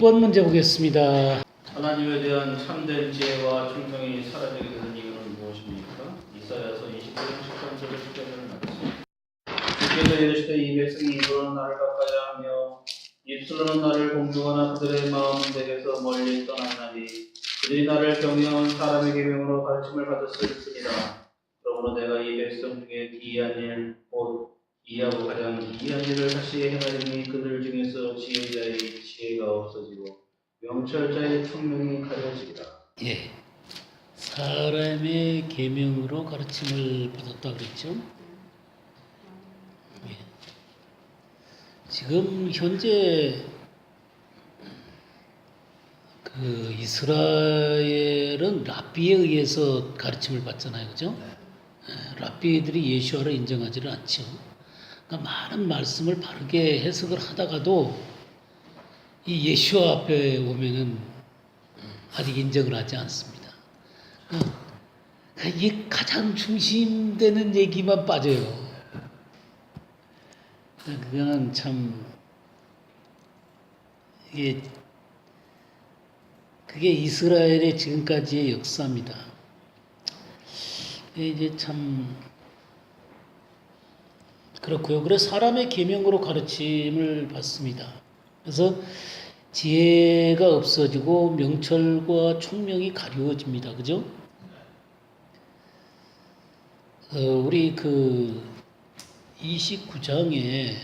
6번 문제 보겠습니다. 하나님에 대한 참된 지혜와 충성이 사라지게 되는 이유는 무엇입니까? 이사야서 29장 13절의 시편을 나눴습니다. 주께서 이르시되 이 백성이 입으로는 나를 가까이 하며 입술로는 나를 공경하나 그들의 마음은 내게서 멀리 떠났나니 그들이 나를 경외한 사람의 계명으로 가르침을 받았을 뿐이라. 그러므로 내가 이 백성 중에 기이한 일, 곧 이하고 가장 기이한 일을 다시 행하리니 그들 중에서 지혜자의 지혜가 없어지고 명철자의 총명이 가려지리라. 예, 사람의 계명으로 가르침을 받았다 그랬죠. 예. 지금 현재 그 이스라엘은 랍비에 의해서 가르침을 받잖아요, 그죠? 예, 랍비들이 예수와를 인정하지를 않죠. 그러니까 많은 말씀을 바르게 해석을 하다가도 이 예수와 앞에 오면은 아직 인정을 하지 않습니다. 그러니까 이게 가장 중심되는 얘기만 빠져요. 그거는 참 이게 그게 이스라엘의 지금까지의 역사입니다. 이제 참 그렇고요. 그래서 사람의 계명으로 가르침을 받습니다. 그래서 지혜가 없어지고 명철과 총명이 가려워집니다. 그죠? 우리 그 29장에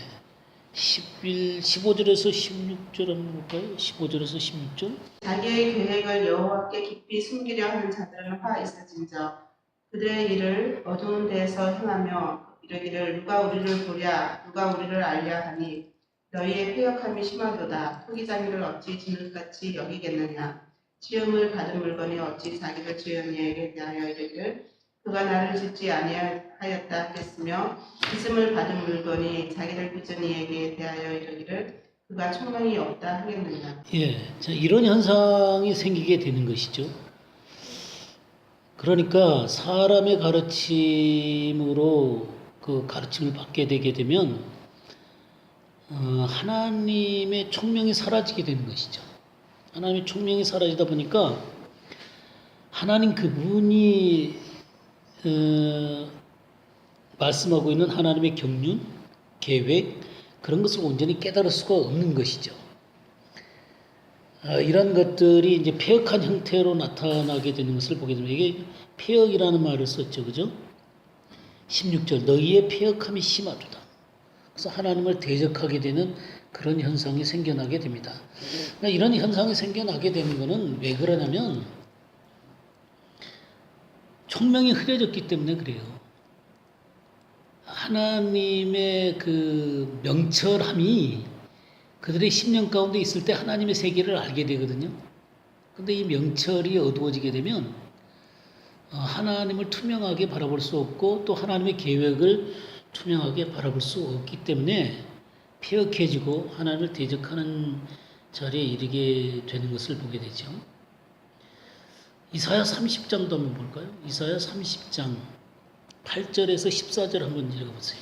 15절에서 16절 한번 볼까요? 15절에서 16절. 자기의 계획을 여호와께 깊이 숨기려 하는 자들은 화 있을진저 그들의 일을 어두운 데에서 행하며 이르기를 누가 우리를 보랴 누가 우리를 알랴 하니 너희의 패역함이 심하도다. 토기장이를 어찌 진흙같이 여기겠느냐. 지음을 받은 물건이 어찌 자기를 지은 이에게 대하여 이르기를 그가 나를 짓지 아니하였다 하겠으며 빚음을 받은 물건이 자기를 빚은 이에게 대하여 이르기를 그가 총명이 없다 하겠느냐. 예, 자, 이런 현상이 생기게 되는 것이죠. 그러니까 사람의 가르침으로 그 가르침을 받게 되게 되면 하나님의 총명이 사라지게 되는 것이죠. 하나님의 총명이 사라지다 보니까 하나님 그분이 말씀하고 있는 하나님의 경륜, 계획 그런 것을 온전히 깨달을 수가 없는 것이죠. 이런 것들이 이제 폐역한 형태로 나타나게 되는 것을 보게 되면 이게 폐역이라는 말을 썼죠, 그죠? 16절 너희의 폐역함이 심하도다. 그래서 하나님을 대적하게 되는 그런 현상이 생겨나게 됩니다. 그러니까 이런 현상이 생겨나게 되는 것은 왜 그러냐면 총명이 흐려졌기 때문에 그래요. 하나님의 그 명철함이 그들의 심령 가운데 있을 때 하나님의 세계를 알게 되거든요. 근데 이 명철이 어두워지게 되면 하나님을 투명하게 바라볼 수 없고 또 하나님의 계획을 투명하게 바라볼 수 없기 때문에 폐역해지고 하나님을 대적하는 자리에 이르게 되는 것을 보게 되죠. 이사야 30장도 한번 볼까요? 이사야 30장 8절에서 14절 한번 읽어보세요.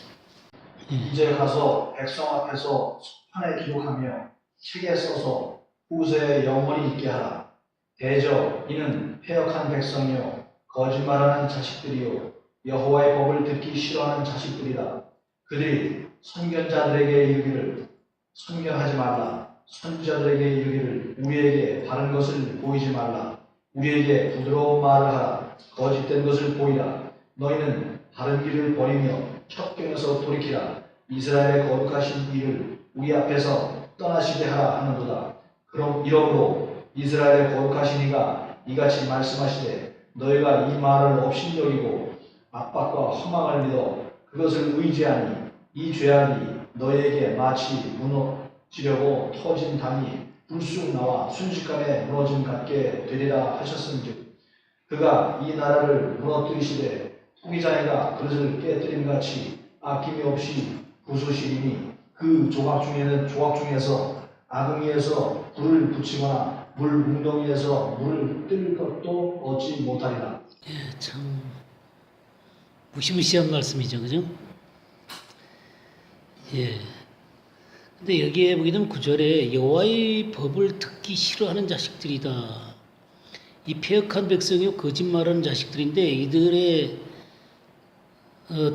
이제 가서 백성 앞에서 손판에 기록하며 책에 써서 후세에 영원히 있게 하라. 대저 이는 패역한 백성이요 거짓말하는 자식들이요 여호와의 법을 듣기 싫어하는 자식들이다. 그들이 선견자들에게 이르기를 선견하지 말라. 선지자들에게 이르기를 우리에게 바른 것을 보이지 말라. 우리에게 부드러운 말을 하라. 거짓된 것을 보이라. 너희는 바른 길을 버리며 첩경에서 돌이키라. 이스라엘의 거룩하신 이를 우리 앞에서 떠나시게 하라 하는도다. 그럼 이러므로 이스라엘의 거룩하신 이가 이같이 말씀하시되 너희가 이 말을 업신여기고 압박과 허망을 믿어 그것을 의지하니 이 죄악이 너희에게 마치 무너지려고 터진 담이 불쑥 나와 순식간에 무너짐 같게 되리라 하셨은즉 그가 이 나라를 무너뜨리시되 토기장이가 그릇을 깨뜨림같이 아낌이 없이 부수시리니 그 조각 중에서 아궁이에서 불을 붙이거나 물 웅덩이에서 물을 뜰 것도 얻지 못하리라. 예, 참 무시무시한 말씀이죠, 그죠? 예. 근데 여기에 보게 되면 9절에 여호와의 법을 듣기 싫어하는 자식들이다. 이 패역한 백성이 거짓말하는 자식들인데 이들의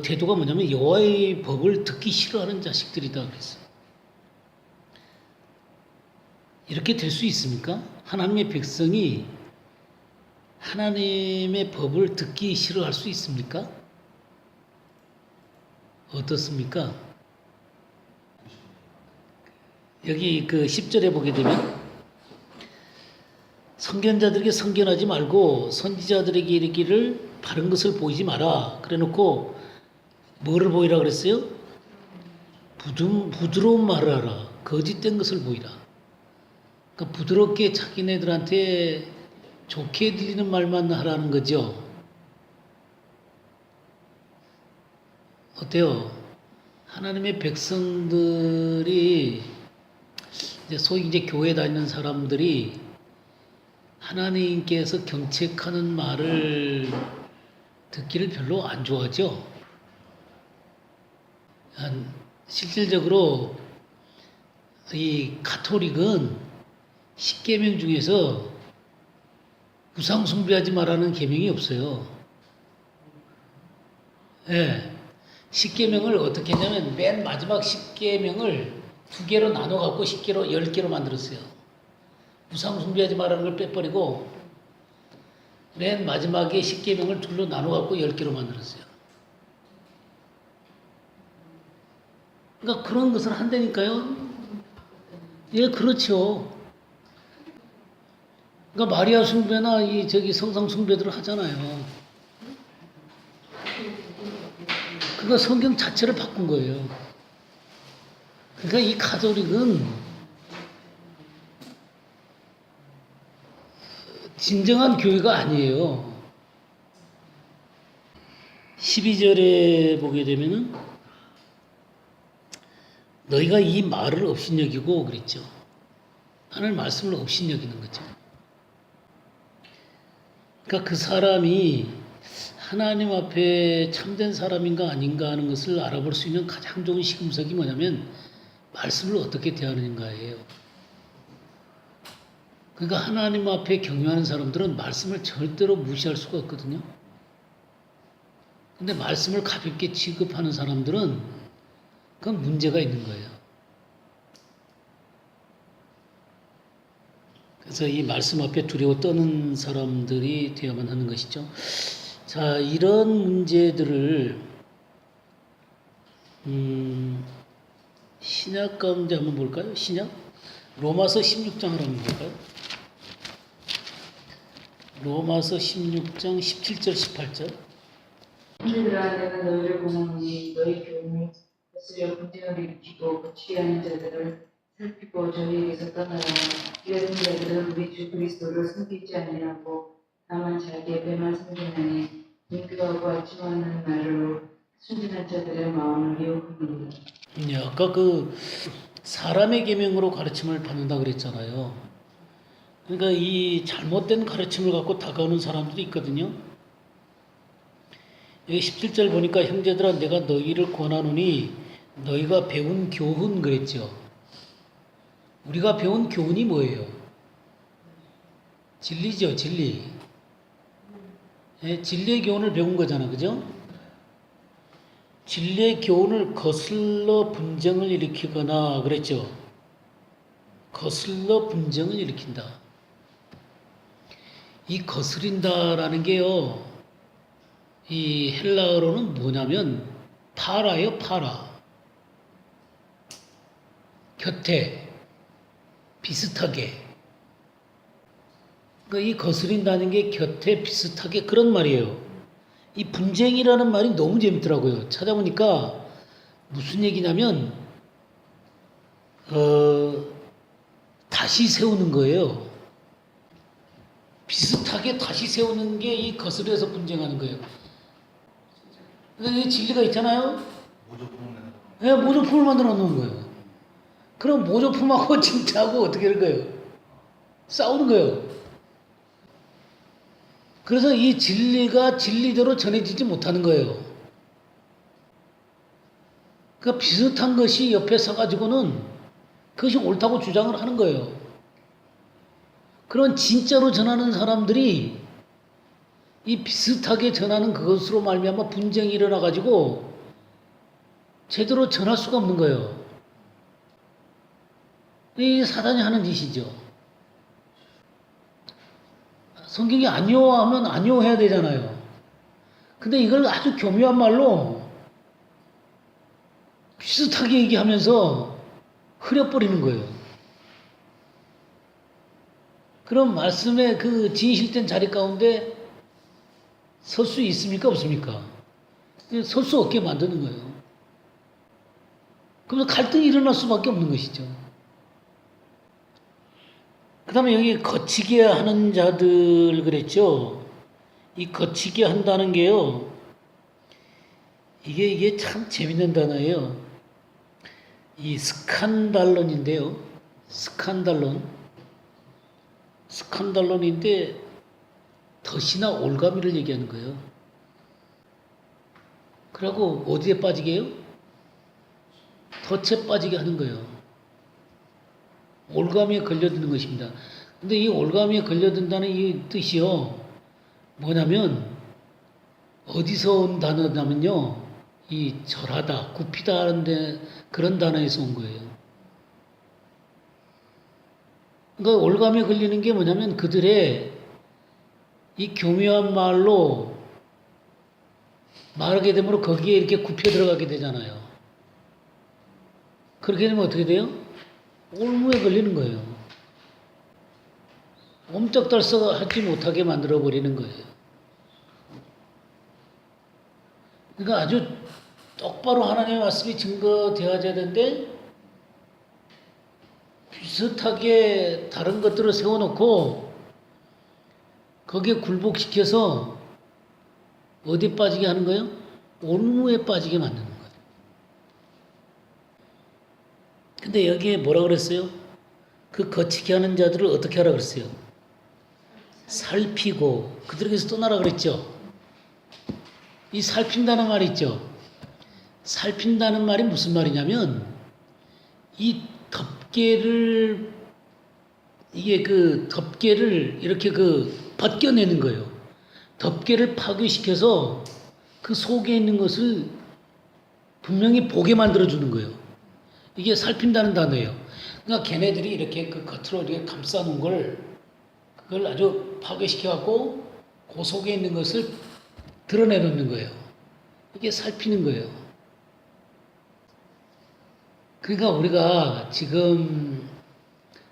태도가 뭐냐면 여호와의 법을 듣기 싫어하는 자식들이다 그랬어요. 이렇게 될 수 있습니까? 하나님의 백성이 하나님의 법을 듣기 싫어할 수 있습니까? 어떻습니까? 여기 그 10절에 보게 되면 선견자들에게 선견하지 말고 선지자들에게 이르기를 바른 것을 보이지 마라. 그래 놓고 뭐를 보이라 그랬어요? 부드러운 말을 하라. 거짓된 것을 보이라. 그러니까 부드럽게 자기네들한테 좋게 들리는 말만 하라는 거죠. 어때요? 하나님의 백성들이 소위 이제 교회 다니는 사람들이 하나님께서 경책하는 말을 듣기를 별로 안 좋아하죠. 실질적으로 이 가톨릭은 10계명 중에서 우상 숭배하지 말라는 계명이 없어요. 예. 10계명을 어떻게 했냐면 맨 마지막 10계명을 2개로 나눠 갖고 10개로 10개로 만들었어요. 우상 숭배하지 말라는 걸 빼버리고 맨 마지막에 10계명을 둘로 나눠 갖고 10개로 만들었어요. 그러니까 그런 것을 한다니까요. 예, 그렇죠. 그러니까 마리아 숭배나 이 성상 숭배들을 하잖아요. 그거 성경 자체를 바꾼 거예요. 그러니까 이 가톨릭은 진정한 교회가 아니에요. 12절에 보게 되면은 너희가 이 말을 업신여기고 그랬죠. 하나님 말씀을 업신여기는 거죠. 그러니까 그 사람이 하나님 앞에 참된 사람인가 아닌가 하는 것을 알아볼 수 있는 가장 좋은 시금석이 뭐냐면 말씀을 어떻게 대하는가예요. 그러니까 하나님 앞에 경유하는 사람들은 말씀을 절대로 무시할 수가 없거든요. 근데 말씀을 가볍게 취급하는 사람들은 그건 문제가 있는 거예요. 그래서 이 말씀 앞에 두려워 떠는 사람들이 되어야만 하는 것이죠. 자, 이런 문제들을 신약 가운데 한번 볼까요? 신약? 로마서 16장을 한번 볼까요? 로마서 16장 17절 18절. 형제들아 내가 너희를 보노니 너희 교훈을 거스려 분쟁을 일으키고 거치게 하는 자들을 살피고 저희에게서 떠나라. 이런 자들은 우리 주 그리스도를 섬기지 아니하고 다만 자기의 배만 섬기나니 인교하고 아침하는 말로 순진한 자들의 마음을 미혹합니다. 아까 그 사람의 계명으로 가르침을 받는다 그랬잖아요. 그러니까 이 잘못된 가르침을 갖고 다가오는 사람들이 있거든요. 여기 17절 보니까 형제들아 내가 너희를 권하노니 너희가 배운 교훈 그랬죠. 우리가 배운 교훈이 뭐예요? 진리죠, 진리. 예, 진리의 교훈을 배운 거잖아, 그죠? 진리의 교훈을 거슬러 분쟁을 일으키거나 그랬죠. 거슬러 분쟁을 일으킨다. 이 거스린다라는 게요. 이 헬라어로는 뭐냐면 파라예요, 파라. 곁에 비슷하게. 그러니까 이 거스린다는 게 곁에 비슷하게 그런 말이에요. 이 분쟁이라는 말이 너무 재밌더라고요. 찾아보니까 무슨 얘기냐면 다시 세우는 거예요. 비슷하게 다시 세우는 게 이 거스려서 분쟁하는 거예요. 그러니까 진리가 있잖아요. 네, 모조품을 만들어 놓은 거예요. 그럼 모조품하고 진짜하고 어떻게 하는 거예요? 싸우는 거예요. 그래서 이 진리가 진리대로 전해지지 못하는 거예요. 그러니까 비슷한 것이 옆에 서가지고는 그것이 옳다고 주장을 하는 거예요. 그런 진짜로 전하는 사람들이 이 비슷하게 전하는 그것으로 말미암아 분쟁이 일어나 가지고 제대로 전할 수가 없는 거예요. 이 사단이 하는 짓이죠. 성경이 아니오하면 아니오해야 되잖아요. 근데 이걸 아주 교묘한 말로 비슷하게 얘기하면서 흐려버리는 거예요. 그럼 말씀의 그 진실된 자리 가운데 설 수 있습니까? 없습니까? 설 수 없게 만드는 거예요. 그러면 갈등이 일어날 수밖에 없는 것이죠. 그 다음에 여기 거치게 하는 자들 그랬죠. 이 거치게 한다는 게요. 이게 참 재밌는 단어예요. 이 스칸달론인데요. 스칸달론인데 덫이나 올가미를 얘기하는 거예요. 그러고 어디에 빠지게 해요? 덫에 빠지게 하는 거예요. 올가미에 걸려드는 것입니다. 근데 이 올가미에 걸려든다는 이 뜻이요. 뭐냐면 어디서 온 단어냐면요. 이 절하다, 굽히다 하는데 그런 단어에서 온 거예요. 그러니까 올가미에 걸리는 게 뭐냐면 그들의 이 교묘한 말로 말하게 되면 거기에 이렇게 굽혀 들어가게 되잖아요. 그렇게 되면 어떻게 돼요? 올무에 걸리는 거예요. 옴짝달싹하지 못하게 만들어 버리는 거예요. 그러니까 아주 똑바로 하나님의 말씀이 증거되어야 되는데 비슷하게 다른 것들을 세워놓고 거기에 굴복시켜서 어디 빠지게 하는 거예요? 올무에 빠지게 만드는 거예요. 근데 여기에 뭐라 그랬어요? 그 거치게 하는 자들을 어떻게 하라 그랬어요? 살피고 그들에게서 떠나라 그랬죠. 이 살핀다는 말이 있죠. 살핀다는 말이 무슨 말이냐면 이 덮개를 이게 그 덮개를 이렇게 그 벗겨내는 거예요. 덮개를 파괴시켜서 그 속에 있는 것을 분명히 보게 만들어주는 거예요. 이게 살핀다는 단어예요. 그러니까 걔네들이 이렇게 그 겉으로 이렇게 감싸놓은 그걸 아주 파괴시켜갖고 그 속에 있는 것을 드러내놓는 거예요. 이게 살피는 거예요. 그러니까 우리가 지금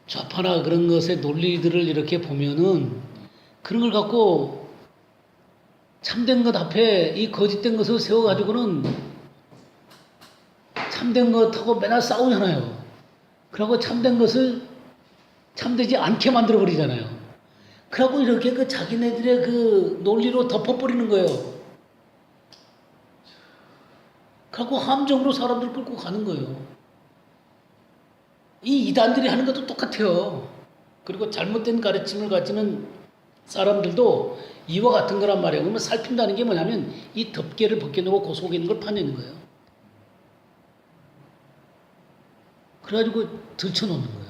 좌파나 그런 것의 논리들을 이렇게 보면은 그런 걸 갖고 참된 것 앞에 이 거짓된 것을 세워가지고는 참된 것하고 맨날 싸우잖아요. 그러고 참된 것을 참되지 않게 만들어버리잖아요. 그러고 이렇게 그 자기네들의 그 논리로 덮어버리는 거예요. 그러고 함정으로 사람들 끌고 가는 거예요. 이 이단들이 하는 것도 똑같아요. 그리고 잘못된 가르침을 가지는 사람들도 이와 같은 거란 말이에요. 그러면 살핀다는 게 뭐냐면 이 덮개를 벗겨놓고 그 속에 있는 걸 파내는 거예요. 그래가지고 들춰놓는 거예요.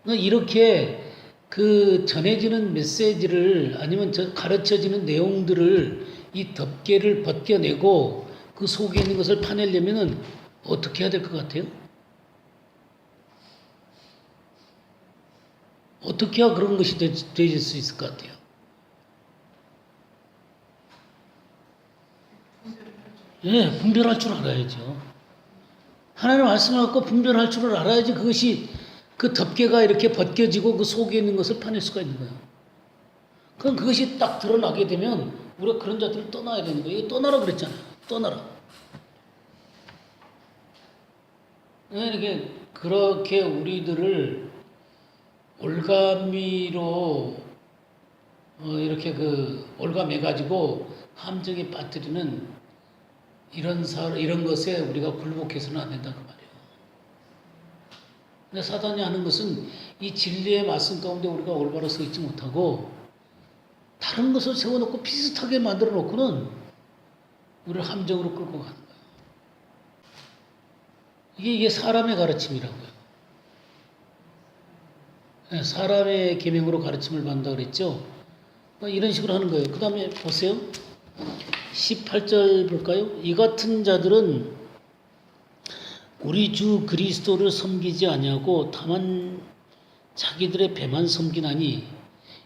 그러니까 이렇게 그 전해지는 메시지를 아니면 가르쳐지는 내용들을 이 덮개를 벗겨내고 그 속에 있는 것을 파내려면은 어떻게 해야 될 것 같아요? 어떻게 해야 그런 것이 되질 수 있을 것 같아요? 예, 분별할 줄 알아야죠. 하나님 말씀을 갖고 분별할 줄을 알아야지 그것이 그 덮개가 이렇게 벗겨지고 그 속에 있는 것을 파낼 수가 있는 거예요. 그럼 그것이 딱 드러나게 되면 우리가 그런 자들을 떠나야 되는 거예요. 떠나라 그랬잖아요. 떠나라. 이렇게 그렇게 우리들을 올가미로 이렇게 그 올가매가지고 함정에 빠뜨리는 이런 것에 우리가 굴복해서는 안 된다 그 말이에요. 근데 사단이 하는 것은 이 진리의 말씀 가운데 우리가 올바로 서 있지 못하고 다른 것을 세워놓고 비슷하게 만들어 놓고는 우리를 함정으로 끌고 가는 거예요. 이게 사람의 가르침이라고요. 예, 사람의 계명으로 가르침을 받는다 그랬죠. 이런 식으로 하는 거예요. 그 다음에 보세요. 18절 볼까요? 이 같은 자들은 우리 주 그리스도를 섬기지 아니하고 다만 자기들의 배만 섬기나니,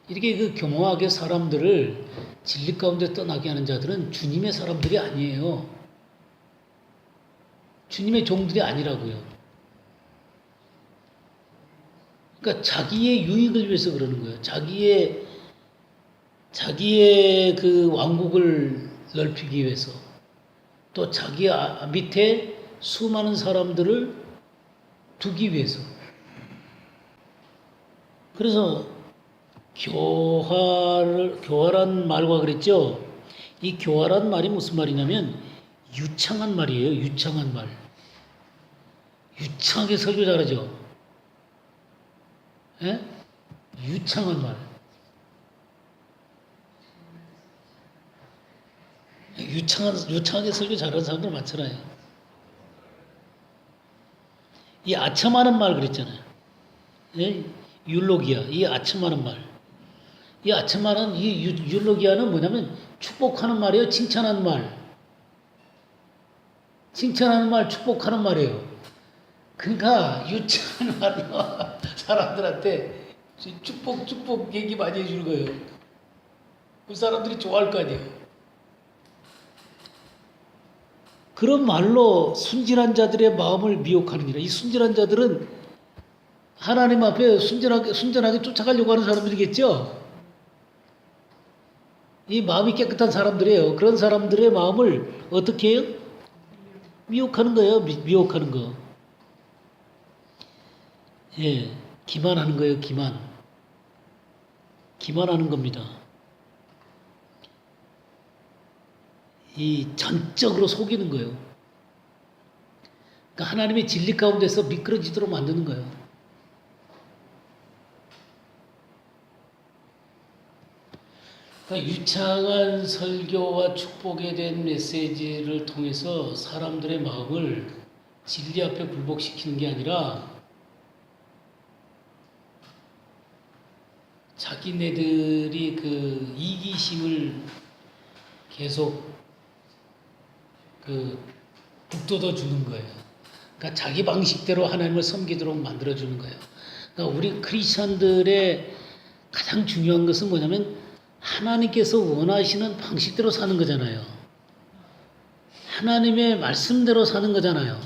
이렇게 그 교묘하게 사람들을 진리 가운데 떠나게 하는 자들은 주님의 사람들이 아니에요. 주님의 종들이 아니라고요. 그러니까 자기의 유익을 위해서 그러는 거예요. 자기의 그 왕국을 넓히기 위해서, 또 자기 밑에 수많은 사람들을 두기 위해서. 그래서 교활한 말과 그랬죠. 이 교활한 말이 무슨 말이냐면 유창한 말이에요. 유창한 말. 유창하게 설교 잘하죠. 예? 유창한 말. 유창하게 설교 잘하는 사람들 많잖아요. 이 아첨하는 말 그랬잖아요. 예? 율로기아, 이 아첨하는 말. 이 아첨하는 이 율로기아는 뭐냐면 축복하는 말이에요. 칭찬하는 말. 칭찬하는 말, 축복하는 말이에요. 그러니까 유창한 말로 사람들한테 축복 얘기 많이 해주는 거예요. 그 사람들이 좋아할 거 아니에요. 그런 말로 순진한 자들의 마음을 미혹하느니라. 이 순진한 자들은 하나님 앞에 순전하게 쫓아가려고 하는 사람들이겠죠. 이 마음이 깨끗한 사람들이에요. 그런 사람들의 마음을 어떻게 해요? 미혹하는 거예요. 미혹하는 거. 예, 기만하는 거예요. 기만하는 겁니다. 이 전적으로 속이는 거예요. 그러니까 하나님의 진리 가운데서 미끄러지도록 만드는 거예요. 그러니까 유창한 설교와 축복에 대한 메시지를 통해서 사람들의 마음을 진리 앞에 굴복시키는 게 아니라 자기네들이 그 이기심을 계속 북돋워 주는 거예요. 그러니까 자기 방식대로 하나님을 섬기도록 만들어 주는 거예요. 그러니까 우리 크리스천들의 가장 중요한 것은 뭐냐면 하나님께서 원하시는 방식대로 사는 거잖아요. 하나님의 말씀대로 사는 거잖아요.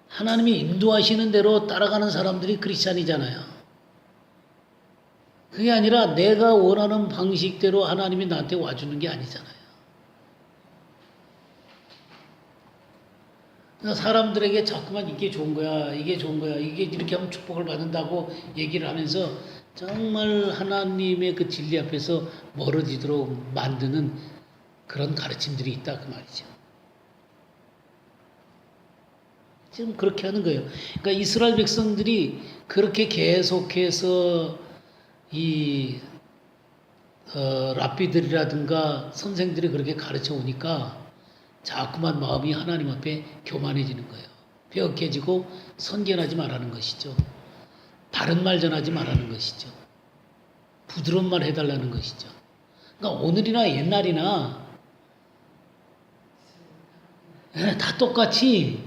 하나님이 인도하시는 대로 따라가는 사람들이 크리스천이잖아요. 그게 아니라 내가 원하는 방식대로 하나님이 나한테 와주는 게 아니잖아요. 그러니까 사람들에게 자꾸만 이게 좋은 거야, 이게 이렇게 하면 축복을 받는다고 얘기를 하면서 정말 하나님의 그 진리 앞에서 멀어지도록 만드는 그런 가르침들이 있다 그 말이죠. 지금 그렇게 하는 거예요. 그러니까 이스라엘 백성들이 그렇게 계속해서 이 랍비들이라든가 선생들이 그렇게 가르쳐 오니까 자꾸만 마음이 하나님 앞에 교만해지는 거예요. 벼룩해지고 선견하지 말라는 것이죠. 바른 말 전하지 말라는 것이죠. 부드러운 말 해달라는 것이죠. 그러니까 오늘이나 옛날이나 다 똑같이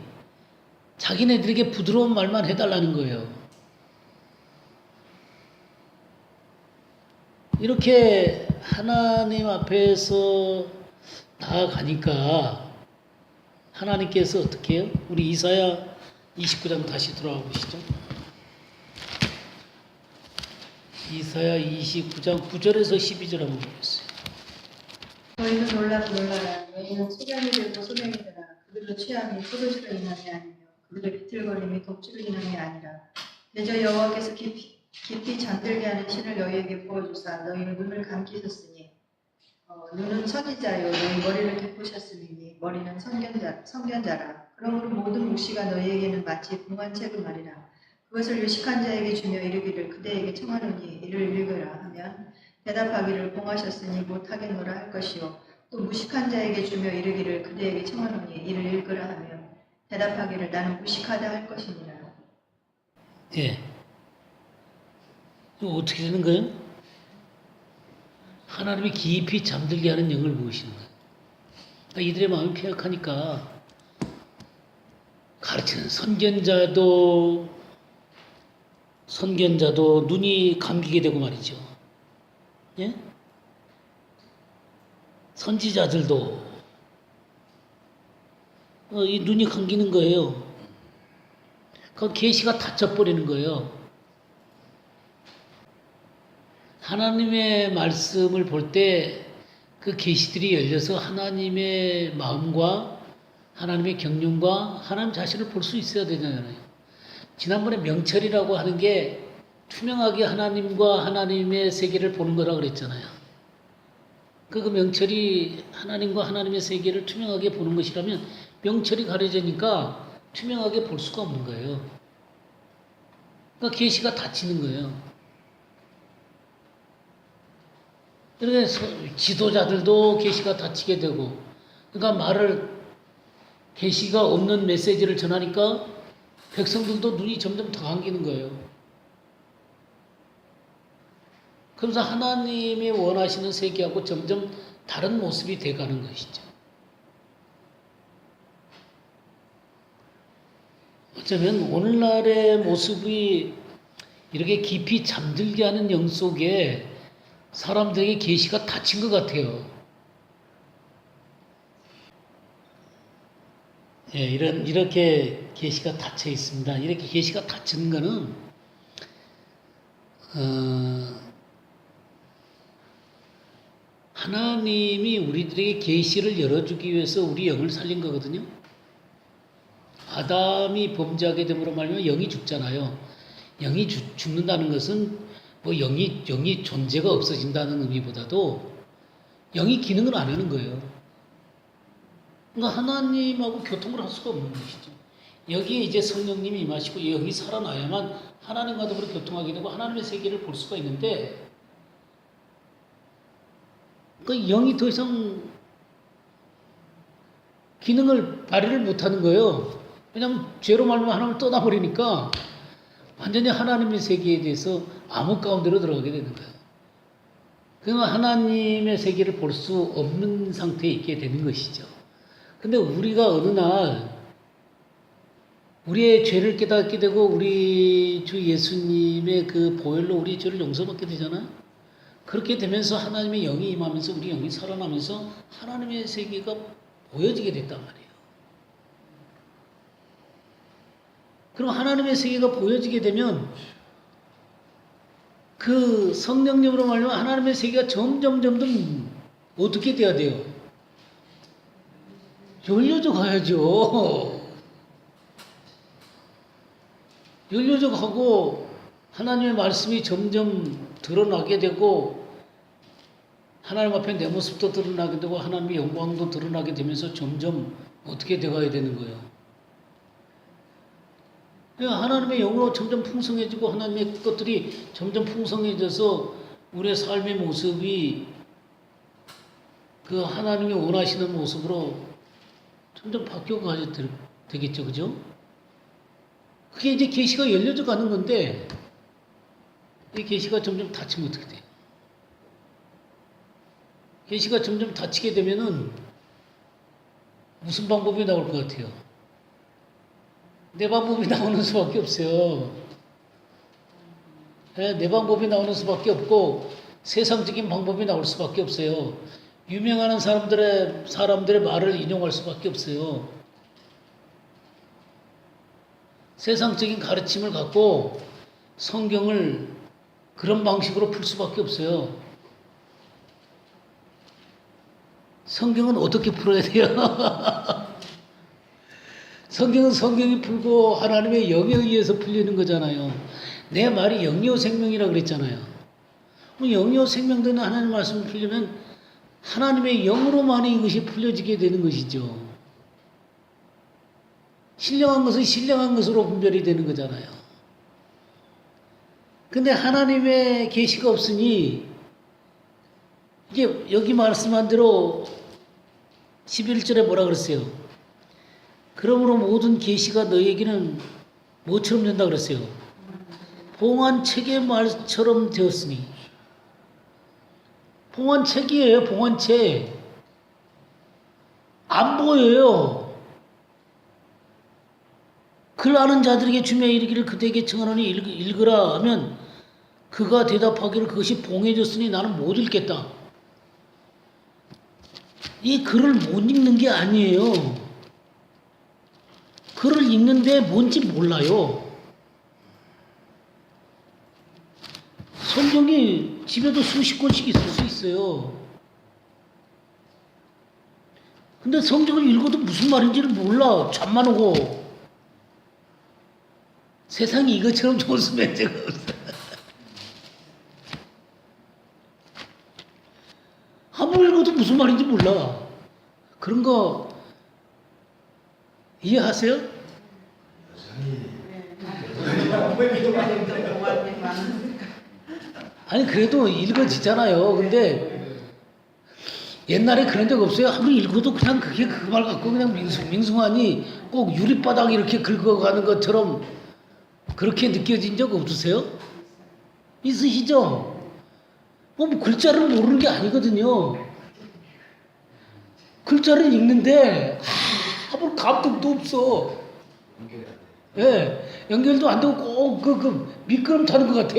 자기네들에게 부드러운 말만 해달라는 거예요. 이렇게 하나님 앞에서 나아가니까 하나님께서 어떻게 해요? 우리 이사야 29장 다시 돌아가 보시죠. 이사야 29장 9절에서 12절 한번 보겠어요. 너희는 놀라라. 너희는 소경이 되고 소경이 되라. 그들의 취함이 포도주로 인함이 아니며 그들의 비틀거림이 독주로 인함이 아니라 대저 여호와께서 깊이 잠들게 하는 신을 너희에게 부어주사 너희는 눈을 감기셨으니 눈은 선지자요 너희 머리를 덮으셨으니 머리는 선견자라. 그러므로 모든 묵시가 너희에게는 마치 공한 책을 말이라. 그것을 유식한 자에게 주며 이르기를 그대에게 청하노니 이를 읽으라 하면 대답하기를 공하셨으니 못하겠노라 할 것이요 또 무식한 자에게 주며 이르기를 그대에게 청하노니 이를 읽으라 하면 대답하기를 나는 무식하다 할 것이니라. 예. 그럼 어떻게 되는 거예요? 하나님이 깊이 잠들게 하는 영을 모으시는 거예요. 그러니까 이들의 마음이 폐역하니까 가르치는 선견자도 눈이 감기게 되고 말이죠. 예? 선지자들도 이 눈이 감기는 거예요. 그 계시가 닫혀버리는 거예요. 하나님의 말씀을 볼 때 그 계시들이 열려서 하나님의 마음과 하나님의 경륜과 하나님 자신을 볼 수 있어야 되잖아요. 지난번에 명철이라고 하는 게 투명하게 하나님과 하나님의 세계를 보는 거라고 그랬잖아요. 그 명철이 하나님과 하나님의 세계를 투명하게 보는 것이라면 명철이 가려지니까 투명하게 볼 수가 없는 거예요. 그러니까 계시가 닫히는 거예요. 그래서 지도자들도 계시가 닫히게 되고, 그러니까 계시가 없는 메시지를 전하니까 백성들도 눈이 점점 더 감기는 거예요. 그러면서 하나님이 원하시는 세계하고 점점 다른 모습이 돼가는 것이죠. 어쩌면 오늘날의 모습이 이렇게 깊이 잠들게 하는 영 속에 사람들에게 계시가 닫힌 것 같아요. 예, 이렇게 계시가 닫혀 있습니다. 이렇게 계시가 닫힌 거는 하나님이 우리들에게 계시를 열어주기 위해서 우리 영을 살린 거거든요. 아담이 범죄하게 됨으로 말하면 영이 죽잖아요. 영이 죽는다는 것은 뭐 영이 존재가 없어진다는 의미보다도 영이 기능을 안 하는 거예요. 그러니까 하나님하고 교통을 할 수가 없는 것이죠. 여기에 이제 성령님이 임하시고 영이 살아나야만 하나님과 더불어 교통하게 되고 하나님의 세계를 볼 수가 있는데, 그 영이 더 이상 기능을 발휘를 못하는 거예요. 왜냐하면 죄로 말하면 하나님을 떠나버리니까 완전히 하나님의 세계에 대해서 암흑 가운데로 들어가게 되는 거예요. 그러면 하나님의 세계를 볼 수 없는 상태에 있게 되는 것이죠. 근데 우리가 어느 날 우리의 죄를 깨닫게 되고 우리 주 예수님의 그 보혈로 우리 죄를 용서받게 되잖아요. 그렇게 되면서 하나님의 영이 임하면서 우리 영이 살아나면서 하나님의 세계가 보여지게 됐단 말이에요. 그럼 하나님의 세계가 보여지게 되면 그 성령님으로 말하면 하나님의 세계가 점점 어떻게 돼야 돼요? 열려져 가야죠. 열려져 가고 하나님의 말씀이 점점 드러나게 되고 하나님 앞에 내 모습도 드러나게 되고 하나님의 영광도 드러나게 되면서 점점 어떻게 돼가야 되는 거예요? 하나님의 영으로 점점 풍성해지고 하나님의 것들이 점점 풍성해져서 우리의 삶의 모습이 그 하나님이 원하시는 모습으로 점점 바뀌어가야 되겠죠, 그죠? 그게 이제 계시가 열려져 가는 건데 이 계시가 점점 닫히면 어떻게 돼요? 계시가 점점 닫히게 되면은 무슨 방법이 나올 것 같아요? 내 방법이 나오는 수밖에 없어요. 내 방법이 나오는 수밖에 없고 세상적인 방법이 나올 수밖에 없어요. 유명한 사람들의 말을 인용할 수밖에 없어요. 세상적인 가르침을 갖고 성경을 그런 방식으로 풀 수밖에 없어요. 성경은 어떻게 풀어야 돼요? 성경은 성경이 풀고 하나님의 영에 의해서 풀리는 거잖아요. 내 말이 영요 생명이라고 그랬잖아요. 영요 생명되는 하나님 말씀을 풀려면 하나님의 영으로만 이것이 풀려지게 되는 것이죠. 신령한 것은 신령한 것으로 분별이 되는 거잖아요. 근데 하나님의 계시가 없으니 이게 여기 말씀한 대로 11절에 뭐라 그랬어요? 그러므로 모든 계시가 너희에게는 뭐처럼 된다 그랬어요? 봉안책의 말처럼 되었으니. 봉안책이에요. 봉안책. 안 보여요. 글 아는 자들에게 주며 이르기를 그대에게 청하노니 읽으라 하면 그가 대답하기를 그것이 봉해졌으니 나는 못 읽겠다. 이 글을 못 읽는 게 아니에요. 글을 읽는데 뭔지 몰라요. 성경이 집에도 수십 권씩 있을 수 있어요. 근데 성경을 읽어도 무슨 말인지를 몰라. 잠만 오고. 세상이 이것처럼 좋은 수면제가 없어. 아무리 읽어도 무슨 말인지 몰라. 그런 거 이해하세요? 아니 그래도 읽어지잖아요. 근데 옛날에 그런 적 없어요? 아무리 읽어도 그냥 그게 그 말 갖고 그냥 밍숭하니 꼭 유리바닥 이렇게 긁어가는 것처럼 그렇게 느껴진 적 없으세요? 있으시죠? 뭐 글자를 모르는 게 아니거든요. 글자를 읽는데 아무 감동도 없어. 예, 연결도 안 되고 꼭 미끄럼 타는 것 같아.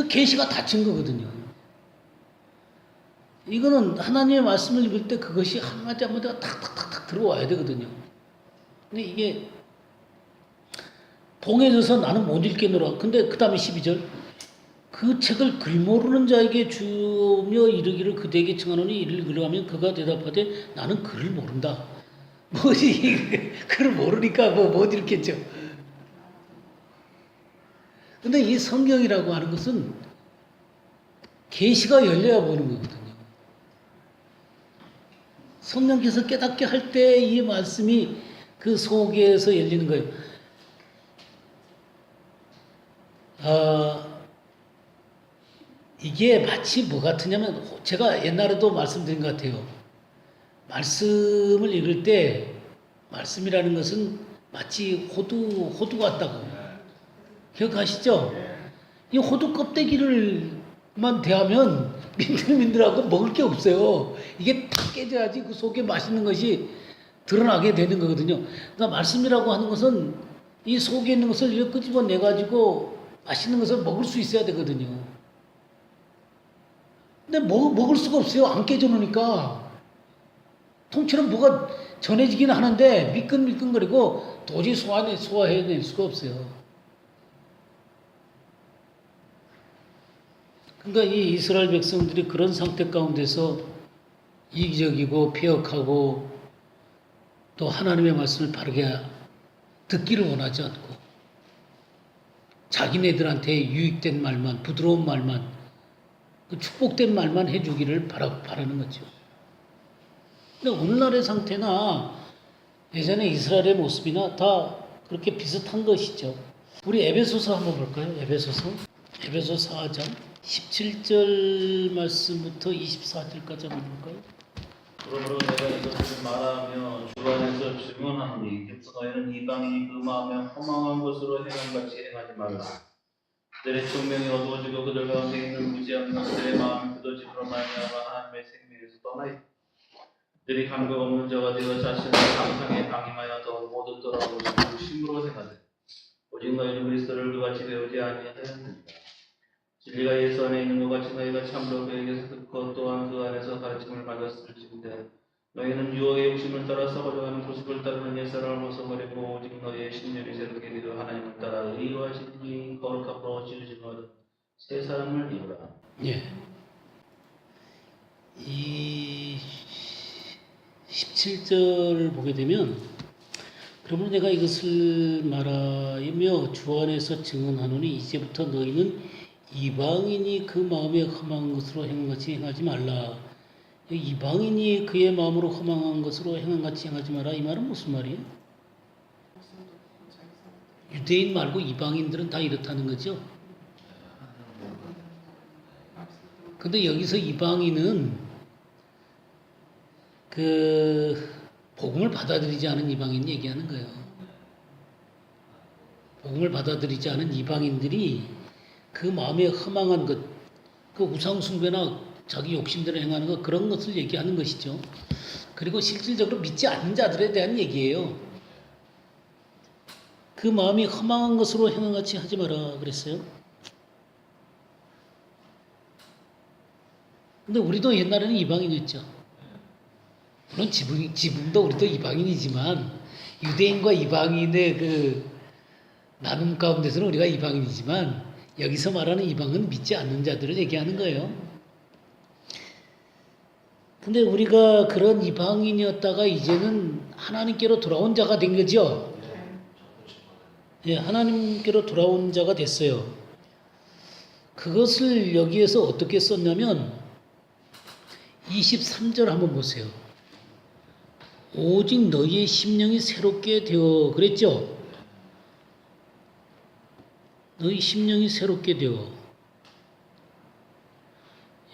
계시가 닫힌 거거든요. 이거는 하나님의 말씀을 읽을 때 그것이 한마디 한마디가 탁탁탁탁 들어와야 되거든요. 근데 이게 봉해져서 나는 못 읽겠노라. 근데 그 다음에 12절 그 책을 글 모르는 자에게 주며 이르기를 그대에게 청하노니 읽으려 하면 그가 대답하되 나는 글을 모른다. 뭐지? 글을 모르니까 못 읽겠죠. 근데 이 성경이라고 하는 것은 계시가 열려야 보는 거거든요. 성령께서 깨닫게 할 때 이 말씀이 그 속에서 열리는 거예요. 이게 마치 뭐 같으냐면 제가 옛날에도 말씀드린 것 같아요. 말씀을 읽을 때 말씀이라는 것은 마치 호두 같다고. 기억하시죠? 이 호두 껍데기를만 대하면 민들민들하고 먹을 게 없어요. 이게 탁 깨져야지 그 속에 맛있는 것이 드러나게 되는 거거든요. 그러니까 말씀이라고 하는 것은 이 속에 있는 것을 이렇게 끄집어내 가지고 맛있는 것을 먹을 수 있어야 되거든요. 근데 먹을 수가 없어요. 안 깨져 놓으니까. 통째로 뭐가 전해지긴 하는데 미끈미끈거리고 도저히 소화해낼 수가 없어요. 그러니까 이 이스라엘 백성들이 그런 상태 가운데서 이기적이고 폐역하고 또 하나님의 말씀을 바르게 듣기를 원하지 않고 자기네들한테 유익된 말만, 부드러운 말만, 축복된 말만 해주기를 바라는 거죠. 근데 오늘날의 상태나 예전에 이스라엘의 모습이나 다 그렇게 비슷한 것이죠. 우리 에베소서 한번 볼까요? 에베소서 4장 17절 말씀부터 24절까지 한번 볼까요? 그러므로 내가 이것을 말하며 주 안에서 증언하노니 즉 너희는 이방인이 그 마음에 허망한 것으로 행함같이 행하지 말라. 그들의 총명이 어두워지고 그들 가운데 있는 무지한 것들의 마음이 굳어짐으로 말미암아 하나님의 생명에서 떠나 있다. 그들이 감각 없는 자가 되어 자신을 강상에 방임하여 더 모두 돌아보시고 심으로 생각하되 오직 너희는 그리스도를 그같이 배우지 아니하였느니라. 진리가 예수 안에 있는 것 같이 너희가 참으로 그에게서 듣고 또한 그 안에서 가르침을 받았을진데 너희는 유혹의 욕심을 따라 썩어져가는 구습을 따르는 옛사람을 벗어버리고 오직 너희의 신념이 새롭게 되어 하나님을 따라 의로하신 이 거룩함으로 지으신 새 사람을 입으라. 예. 이 17절을 보게 되면 그러므로 내가 이것을 말하며 주 안에서 증언하노니 이제부터 너희는 이방인이 그 마음에 허망한 것으로 행한같이 행하지 말라. 이방인이 그의 마음으로 허망한 것으로 행한같이 행하지 마라. 이 말은 무슨 말이에요? 유대인 말고 이방인들은 다 이렇다는 거죠. 근데 여기서 이방인은 그 복음을 받아들이지 않은 이방인 얘기하는 거예요. 복음을 받아들이지 않은 이방인들이 그 마음에 허망한 것, 그 우상 숭배나 자기 욕심대로 행하는 것, 그런 것을 얘기하는 것이죠. 그리고 실질적으로 믿지 않는 자들에 대한 얘기예요. 그 마음이 허망한 것으로 행함같이 하지 마라 그랬어요. 근데 우리도 옛날에는 이방인이었죠. 물론 지금도 우리도 이방인이지만 유대인과 이방인의 그 나눔 가운데서는 우리가 이방인이지만 여기서 말하는 이방은 믿지 않는 자들을 얘기하는 거예요. 근데 우리가 그런 이방인이었다가 이제는 하나님께로 돌아온 자가 된 거죠. 예, 하나님께로 돌아온 자가 됐어요. 그것을 여기에서 어떻게 썼냐면 23절 한번 보세요. 오직 너희의 심령이 새롭게 되어 그랬죠? 너희 심령이 새롭게 되어.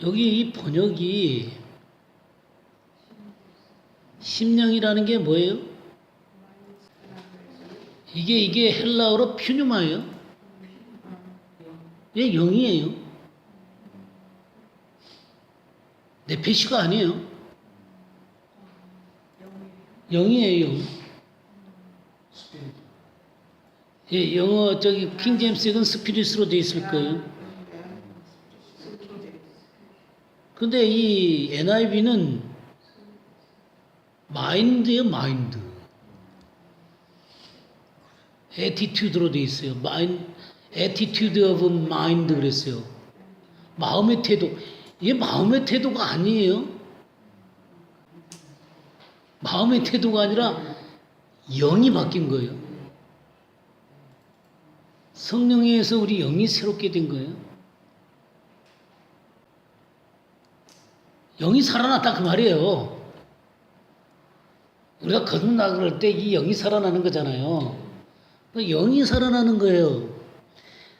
여기 이 번역이 심령이라는 게 뭐예요? 이게 헬라어로 퓨뉴마예요. 예, 영이에요. 네페시가 아니에요. 영이에요, 영. 예, 영어 저기 킹 제임스는 스피릿으로 돼 있을 거예요. 근데 이 NIV는 마인드예요, 마인드. attitude로 돼 있어요. attitude of mind 그랬어요. 마음의 태도. 이게 마음의 태도가 아니에요. 마음의 태도가 아니라 영이 바뀐 거예요. 성령에 의해서 우리 영이 새롭게 된 거예요. 영이 살아났다 그 말이에요. 우리가 거듭나 그럴 때 이 영이 살아나는 거잖아요. 영이 살아나는 거예요.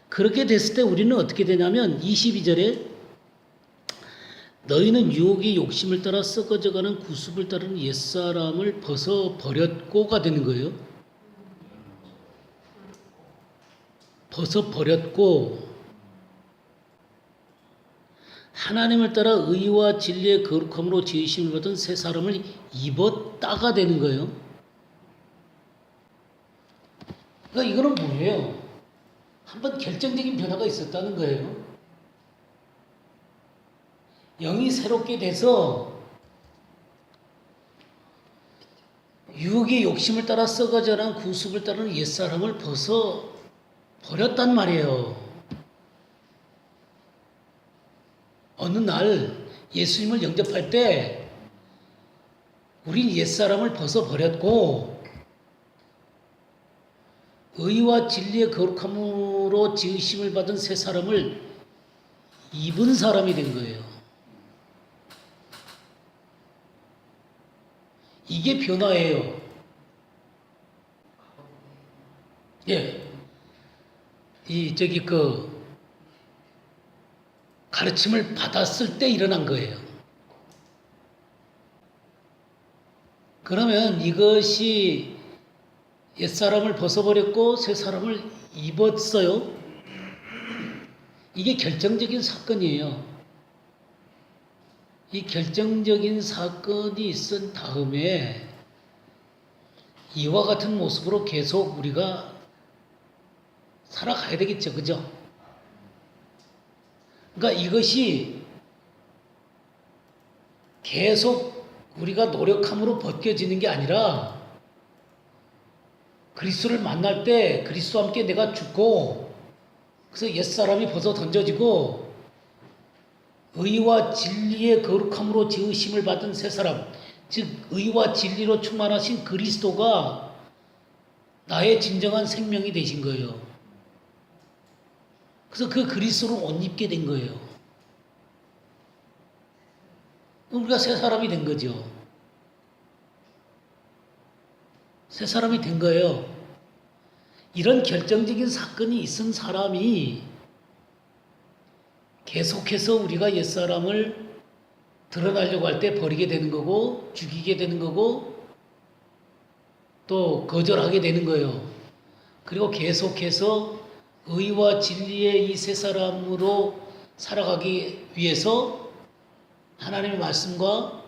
그렇게 됐을 때 우리는 어떻게 되냐면 22절에 너희는 유혹의 욕심을 따라 썩어져가는 구습을 따르는 옛사람을 벗어버렸고가 되는 거예요. 벗어버렸고 하나님을 따라 의와 진리의 거룩함으로 지으심을 받은 새 사람을 입었다가 되는 거예요. 그러니까 이거는 뭐예요? 한번 결정적인 변화가 있었다는 거예요. 영이 새롭게 돼서 유혹의 욕심을 따라 썩어져가는 구습을 따르는 옛사람을 벗어버렸단 말이에요. 어느 날 예수님을 영접할 때 우린 옛사람을 벗어버렸고 의와 진리의 거룩함으로 지으심을 받은 새 사람을 입은 사람이 된 거예요. 이게 변화예요. 예. 가르침을 받았을 때 일어난 거예요. 그러면 이것이 옛사람을 벗어버렸고 새 사람을 입었어요. 이게 결정적인 사건이에요. 이 결정적인 사건이 있은 다음에 이와 같은 모습으로 계속 우리가 살아가야 되겠죠. 그죠? 그러니까 이것이 계속 우리가 노력함으로 벗겨지는 게 아니라 그리스도를 만날 때 그리스도와 함께 내가 죽고 그래서 옛사람이 벗어 던져지고 의와 진리의 거룩함으로 지으심을 받은 새 사람, 즉 의와 진리로 충만하신 그리스도가 나의 진정한 생명이 되신 거예요. 그래서 그 그리스도를 옷 입게 된 거예요. 우리가 새 사람이 된 거죠. 새 사람이 된 거예요. 이런 결정적인 사건이 있은 사람이 계속해서 우리가 옛사람을 드러나려고 할 때 버리게 되는 거고 죽이게 되는 거고 또 거절하게 되는 거예요. 그리고 계속해서 의와 진리의 이 세 사람으로 살아가기 위해서 하나님의 말씀과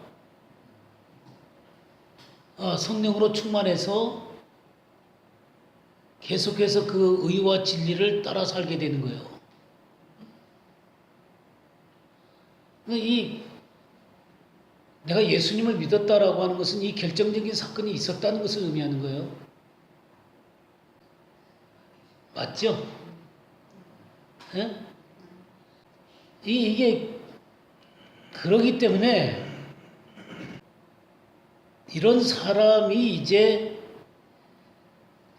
성령으로 충만해서 계속해서 그 의와 진리를 따라 살게 되는 거예요. 내가 예수님을 믿었다라고 하는 것은 이 결정적인 사건이 있었다는 것을 의미하는 거예요. 맞죠? 예? 이게 그러기 때문에 이런 사람이 이제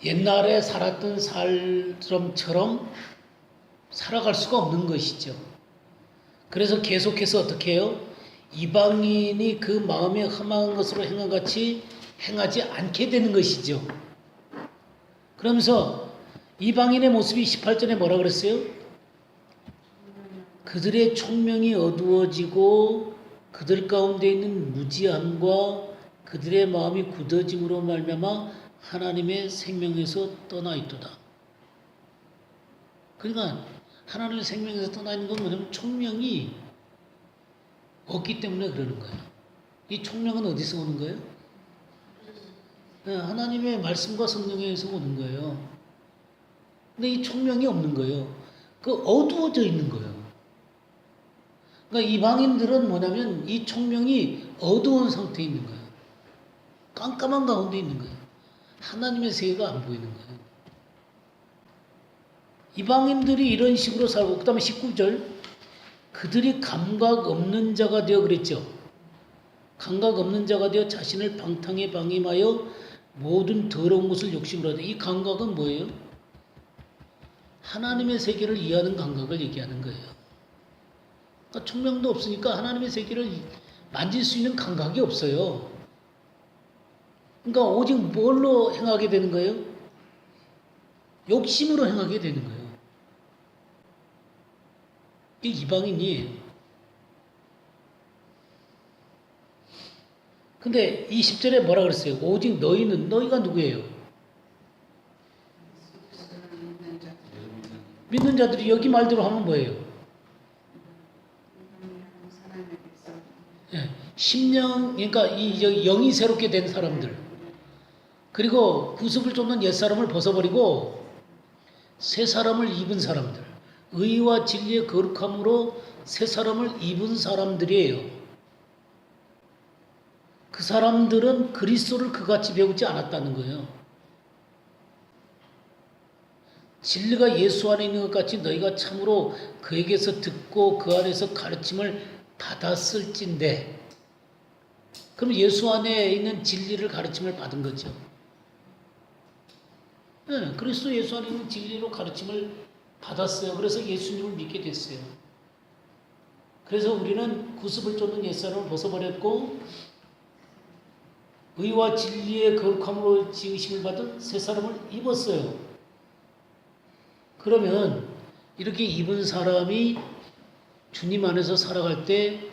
옛날에 살았던 사람처럼 살아갈 수가 없는 것이죠. 그래서 계속해서 어떻게 해요? 이방인이 그 마음에 험한 것으로 행한 같이 행하지 않게 되는 것이죠. 그러면서 이방인의 모습이 18절에 뭐라 그랬어요? 그들의 총명이 어두워지고 그들 가운데 있는 무지함과 그들의 마음이 굳어짐으로 말미암아 하나님의 생명에서 떠나 있도다. 그러니까 하나님의 생명에서 떠나 있는 건 뭐냐면 총명이 없기 때문에 그러는 거예요. 이 총명은 어디서 오는 거예요? 하나님의 말씀과 성령에서 오는 거예요. 근데 이 총명이 없는 거예요. 그 어두워져 있는 거예요. 그러니까 이방인들은 뭐냐면 이 총명이 어두운 상태에 있는 거예요. 깜깜한 가운데 있는 거예요. 하나님의 세계가 안 보이는 거예요. 이방인들이 이런 식으로 살고, 그 다음에 19절, 그들이 감각 없는 자가 되어 그랬죠. 감각 없는 자가 되어 자신을 방탕에 방임하여 모든 더러운 것을 욕심으로 하되, 이 감각은 뭐예요? 하나님의 세계를 이해하는 감각을 얘기하는 거예요. 그러니까 총명도 없으니까 하나님의 세계를 만질 수 있는 감각이 없어요. 그러니까 오직 뭘로 행하게 되는 거예요? 욕심으로 행하게 되는 거예요. 이 이방인이에요. 근데 20절에 뭐라 그랬어요? 오직 너희가 누구예요? 믿는 자들이 여기 말대로 하면 뭐예요? 심령, 그러니까 이 영이 새롭게 된 사람들, 그리고 구습을 쫓는 옛사람을 벗어버리고 새 사람을 입은 사람들, 의와 진리의 거룩함으로 새 사람을 입은 사람들이에요. 그 사람들은 그리스도를 그같이 배우지 않았다는 거예요. 진리가 예수 안에 있는 것 같이 너희가 참으로 그에게서 듣고 그 안에서 가르침을 받았을진데, 그럼 예수 안에 있는 진리를 가르침을 받은 거죠. 네, 그리스도 예수 안에 있는 진리로 가르침을 받았어요. 그래서 예수님을 믿게 됐어요. 그래서 우리는 구습을 쫓는 옛사람을 벗어버렸고 의와 진리의 거룩함으로 지으심을 받은 새 사람을 입었어요. 그러면 이렇게 입은 사람이 주님 안에서 살아갈 때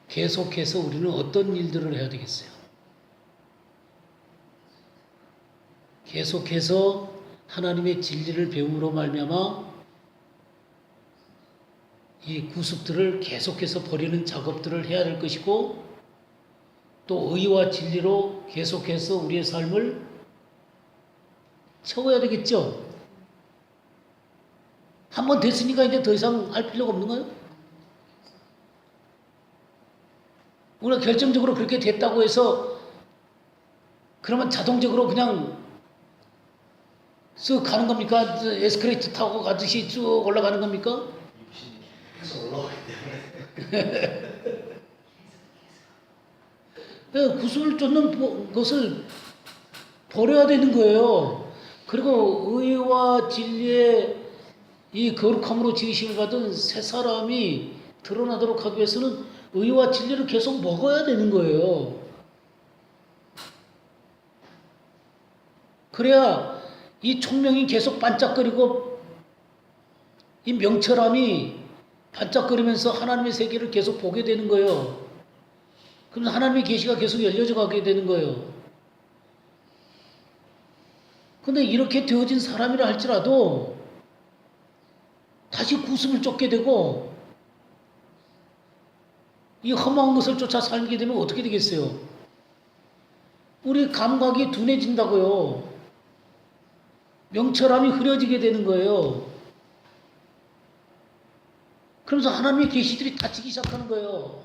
계속해서 우리는 어떤 일들을 해야 되겠어요? 계속해서 하나님의 진리를 배움으로 말미암아 이 구습들을 계속해서 버리는 작업들을 해야 될 것이고, 또 의와 진리로 계속해서 우리의 삶을 채워야 되겠죠. 한번 됐으니까 이제 더 이상 할 필요가 없는 거예요. 우리가 결정적으로 그렇게 됐다고 해서 그러면 자동적으로 그냥 쓱 가는 겁니까? 에스컬레이터 타고 가듯이 쭉 올라가는 겁니까? 계속 올라가기 때문에. 구슬을 쫓는 것을 버려야 되는 거예요. 그리고 의와 진리의 이 거룩함으로 지으심을 받은 새 사람이 드러나도록 하기 위해서는 의와 진리를 계속 먹어야 되는 거예요. 그래야 이 총명이 계속 반짝거리고 이 명철함이 반짝거리면서 하나님의 세계를 계속 보게 되는 거예요. 그러면 하나님의 계시가 계속 열려져 가게 되는 거예요. 근데 이렇게 되어진 사람이라 할지라도 다시 구습을 쫓게 되고 이 험한 것을 쫓아 살게 되면 어떻게 되겠어요? 우리 감각이 둔해진다고요. 명철함이 흐려지게 되는 거예요. 그러면서 하나님의 계시들이 닫히기 시작하는 거예요.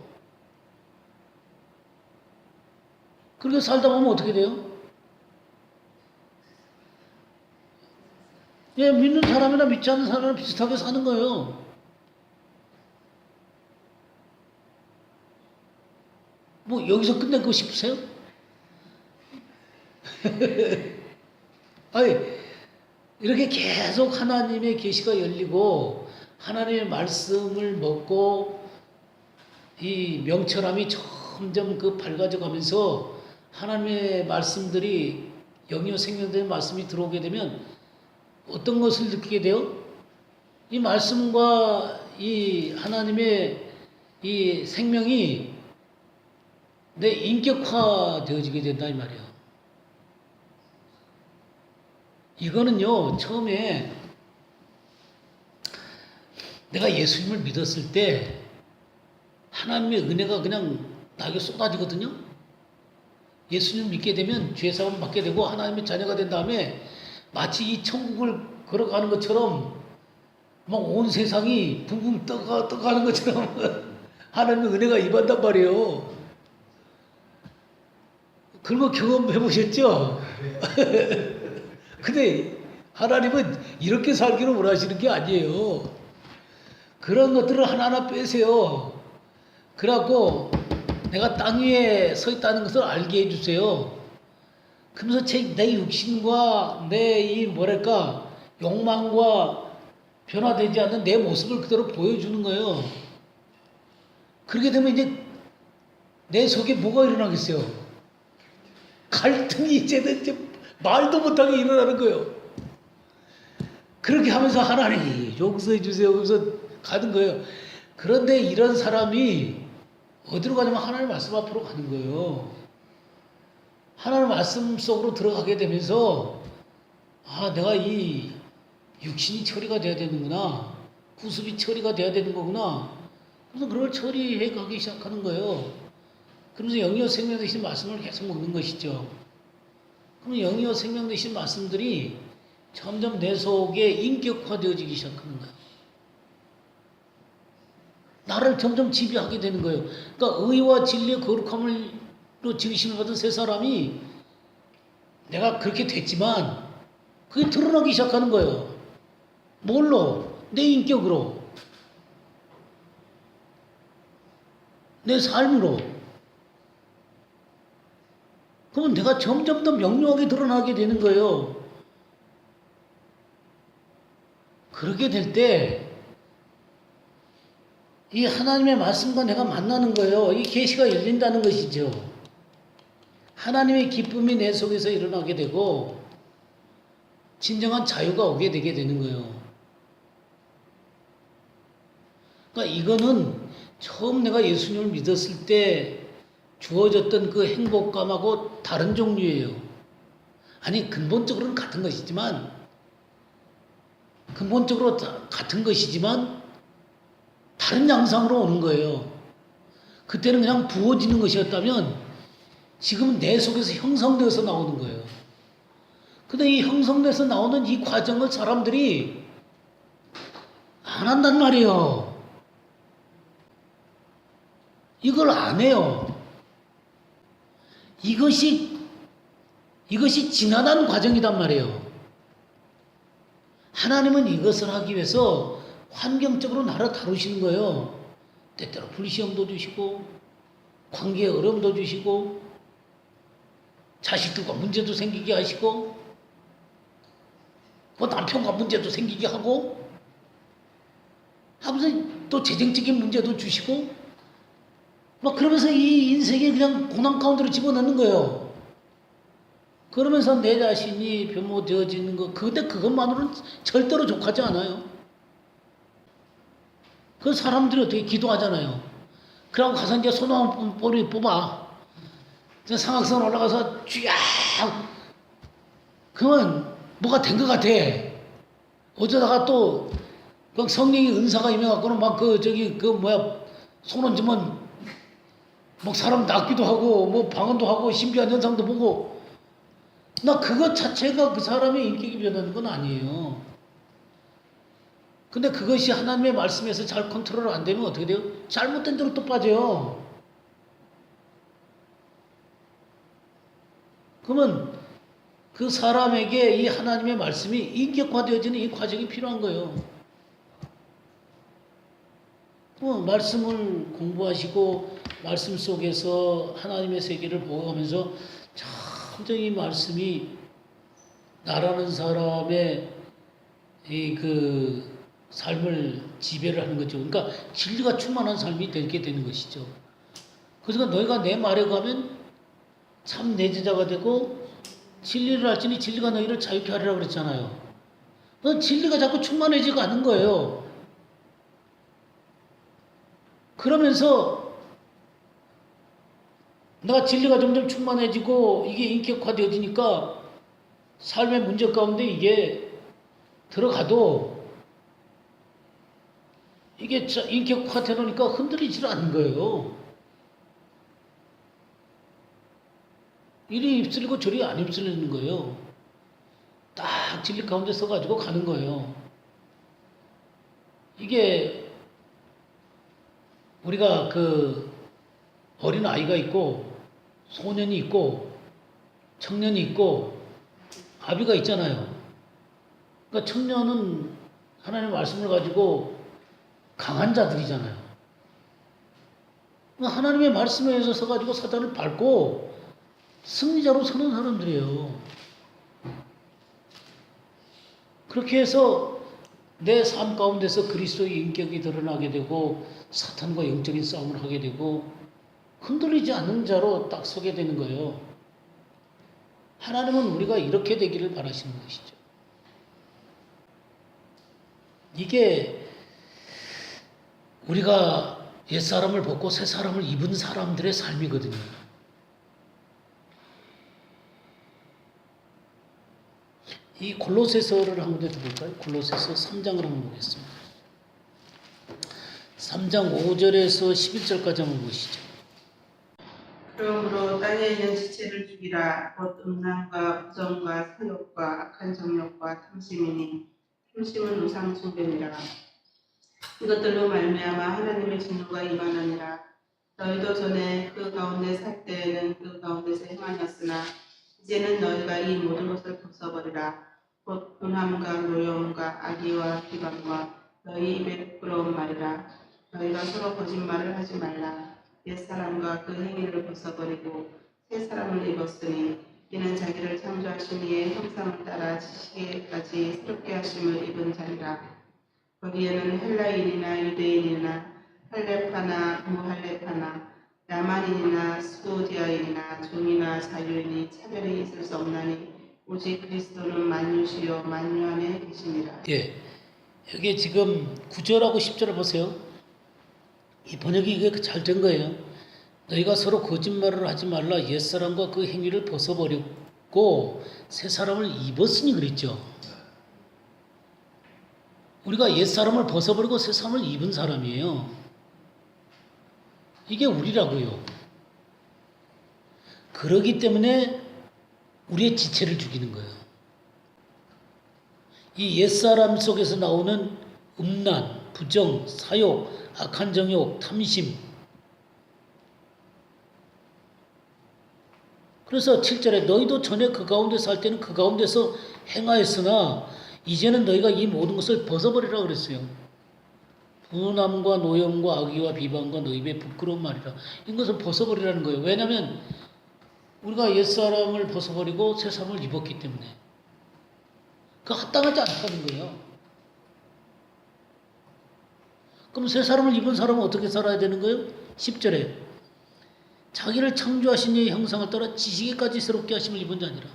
그렇게 살다 보면 어떻게 돼요? 예, 믿는 사람이나 믿지 않는 사람이랑 비슷하게 사는 거예요. 뭐 여기서 끝내고 싶으세요? 아니, 이렇게 계속 하나님의 계시가 열리고 하나님의 말씀을 먹고 이 명철함이 점점 그 밝아져 가면서 하나님의 말씀들이 영이요 생명된 말씀이 들어오게 되면 어떤 것을 느끼게 돼요? 이 말씀과 이 하나님의 이 생명이 내 인격화 되어지게 된다 이 말이에요. 이거는요, 처음에 내가 예수님을 믿었을 때 하나님의 은혜가 그냥 나에게 쏟아지거든요. 예수님을 믿게 되면 죄사함을 받게 되고 하나님의 자녀가 된 다음에 마치 이 천국을 걸어가는 것처럼 막 온 세상이 붕붕 떠가는 것처럼 하나님의 은혜가 임한단 말이에요. 그런 거 경험해 보셨죠? 근데 하나님은 이렇게 살기를 원하시는 게 아니에요. 그런 것들을 하나하나 빼세요. 그래갖고 내가 땅 위에 서 있다는 것을 알게 해주세요. 그러면서 내 육신과 내 이 뭐랄까 욕망과 변화되지 않는 내 모습을 그대로 보여주는 거예요. 그렇게 되면 이제 내 속에 뭐가 일어나겠어요? 갈등이 이제 말도 못하게 일어나는 거예요. 그렇게 하면서 하나님 용서해 주세요. 그러면서 가는 거예요. 그런데 이런 사람이 어디로 가냐면 하나님 말씀 앞으로 가는 거예요. 하나님 말씀 속으로 들어가게 되면서 아, 내가 이 육신이 처리가 돼야 되는구나. 구습이 처리가 돼야 되는 거구나. 그래서 그걸 처리해 가기 시작하는 거예요. 그러면서 영이요 생명 되신 말씀을 계속 먹는 것이죠. 그럼 영이요 생명 되신 말씀들이 점점 내 속에 인격화되어지기 시작하는 거예요. 나를 점점 지배하게 되는 거예요. 그러니까 의와 진리의 거룩함으로 지으심을 받은 세 사람이 내가 그렇게 됐지만 그게 드러나기 시작하는 거예요. 뭘로? 내 인격으로. 내 삶으로. 그러면 내가 점점 더 명료하게 드러나게 되는 거예요. 그렇게 될 때 이 하나님의 말씀과 내가 만나는 거예요. 이 계시가 열린다는 것이죠. 하나님의 기쁨이 내 속에서 일어나게 되고 진정한 자유가 오게 되게 되는 거예요. 그러니까 이거는 처음 내가 예수님을 믿었을 때 주어졌던 그 행복감하고 다른 종류예요. 아니 근본적으로는 같은 것이지만 다른 양상으로 오는 거예요. 그때는 그냥 부어지는 것이었다면 지금은 내 속에서 형성되어서 나오는 거예요. 근데 이 형성돼서 나오는 이 과정을 사람들이 안 한단 말이에요. 이걸 안 해요. 이것이 지나간 과정이단 말이에요. 하나님은 이것을 하기 위해서 환경적으로 나를 다루시는 거예요. 때때로 불시험도 주시고 관계에 어려움도 주시고 자식들과 문제도 생기게 하시고 뭐 남편과 문제도 생기게 하고 하면서 또 재정적인 문제도 주시고 막 그러면서 이 인생에 그냥 고난 가운데로 집어넣는 거예요. 그러면서 내 자신이 변모되어지는 거, 근데 그것만으로는 절대로 족하지 않아요. 그 사람들이 어떻게 기도하잖아요. 그러고 가서 이제 소나무 뿌리 뽑아. 상악산 올라가서 쥐약! 그러면 뭐가 된 것 같아. 어쩌다가 또 그 성령의 은사가 임해갖고는 막 손 얹으면 막 사람 낫기도 하고 뭐 방언도 하고 신비한 현상도 보고 나 그것 자체가 그 사람의 인격이 변하는 건 아니에요. 근데 그것이 하나님의 말씀에서 잘 컨트롤 안 되면 어떻게 돼요? 잘못된 대로 또 빠져요. 그러면 그 사람에게 이 하나님의 말씀이 인격화되어지는 이 과정이 필요한 거예요. 말씀을 공부하시고 말씀 속에서 하나님의 세계를 보고가면서 점점 이 말씀이 나라는 사람의 이 삶을 지배를 하는 거죠. 그러니까 진리가 충만한 삶이 되게 되는 것이죠. 그래서 너희가 내 말에 가면 참 내 제자가 되고 진리를 알지니 진리가 너희를 자유케 하리라 그랬잖아요. 진리가 자꾸 충만해지고 않는 거예요. 그러면서 내가 진리가 점점 충만해지고 이게 인격화되어지니까 삶의 문제 가운데 이게 들어가도 이게 인격화되어 놓으니까 흔들리질 않는 거예요. 이리 휩쓸리고 저리 안 휩쓸리는 거예요. 딱 진리 가운데 서가지고 가는 거예요. 이게 우리가 어린 아이가 있고 소년이 있고 청년이 있고 아비가 있잖아요. 그러니까 청년은 하나님의 말씀을 가지고 강한 자들이잖아요. 그러니까 하나님의 말씀에 의해서 서가지고 사단을 밟고 승리자로 서는 사람들이에요. 그렇게 해서 내 삶 가운데서 그리스도의 인격이 드러나게 되고 사탄과 영적인 싸움을 하게 되고 흔들리지 않는 자로 딱 서게 되는 거예요. 하나님은 우리가 이렇게 되기를 바라시는 것이죠. 이게 우리가 옛사람을 벗고 새사람을 입은 사람들의 삶이거든요. 이 골로새서를 한 군데 더 볼까요? 골로새서 3장을 한번 보겠습니다. 3장 5절에서 11절까지 한번 보시죠. 그러므로 땅에 있는 지체를 죽이라. 곧 음란과 부정과 사욕과 악한 정욕과 탐심이니 탐심은 우상 숭배니라. 이것들로 말미암아 하나님의 진노가 임하느니라. 너희도 전에 그 가운데 살 때에는 그 가운데서 행하였으나 이제는 너희가 이 모든 것을 벗어버리라. 곧 분함과 노여움과 악의와 비방과 너희 입의 부끄러운 말이라. 너희가 서로 거짓말을 하지 말라. 옛사람과 그 행위를 벗어버리고 새 사람을 입었으니 이는 자기를 창조하신 이의 형상을 따라 지식에까지 새롭게 하심을 입은 자리라. 거기에는 헬라인이나 유대인이나 할레파나 무할레파나 야만인이나 스고디아인이나 종이나 자유인이 차별이 있을 수 없나니 오직 그리스도는 만유시요 만유 안에 계시니라. 예, 여기 지금 9절하고 10절을 보세요. 이 번역이 이게 잘 된 거예요. 너희가 서로 거짓말을 하지 말라. 옛사람과 그 행위를 벗어버렸고 새 사람을 입었으니 그랬죠. 우리가 옛사람을 벗어버리고 새 사람을 입은 사람이에요. 이게 우리라고요. 그러기 때문에 우리의 지체를 죽이는 거예요. 이 옛사람 속에서 나오는 음란, 부정, 사욕, 악한 정욕, 탐심. 그래서 7절에 너희도 전에 그 가운데 살 때는 그 가운데서 행하였으나 이제는 너희가 이 모든 것을 벗어버리라 그랬어요. 분함과 노염과 악의와 비방과 너희 입의 부끄러운 말이라. 이것을 벗어버리라는 거예요. 왜냐하면 우리가 옛사람을 벗어버리고 새사람을 입었기 때문에 그 합당하지 않다는 거예요. 그럼 새사람을 입은 사람은 어떻게 살아야 되는 거예요? 10절에 자기를 창조하신 이의 형상을 따라 지식에까지 새롭게 하심을 입은 자니라.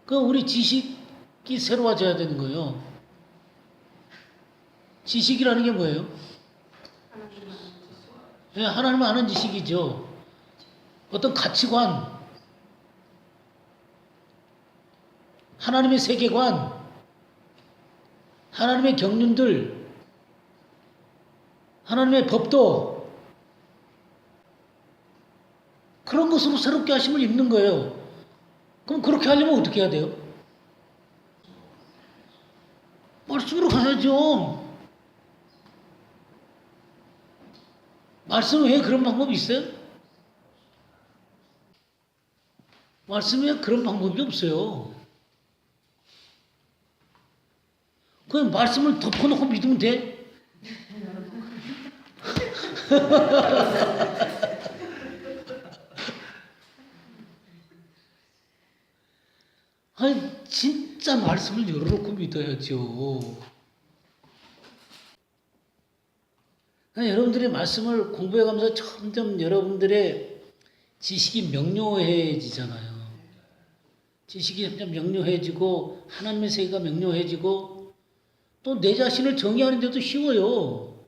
그럼 우리 지식이 새로워져야 되는 거예요. 지식이라는 게 뭐예요? 네, 하나님을 아는 지식이죠. 어떤 가치관, 하나님의 세계관, 하나님의 경륜들, 하나님의 법도 그런 것으로 새롭게 하심을 입는 거예요. 그럼 그렇게 하려면 어떻게 해야 돼요? 말씀으로 가야죠. 말씀 외에 그런 방법이 있어요? 말씀 외에 그런 방법이 없어요. 그냥 말씀을 덮어놓고 믿으면 돼? 아니, 진짜 말씀을 열어놓고 믿어야죠. 여러분들의 말씀을 공부해가면서 점점 여러분들의 지식이 명료해지잖아요. 지식이 점점 명료해지고 하나님의 세계가 명료해지고 또 내 자신을 정의하는 데도 쉬워요.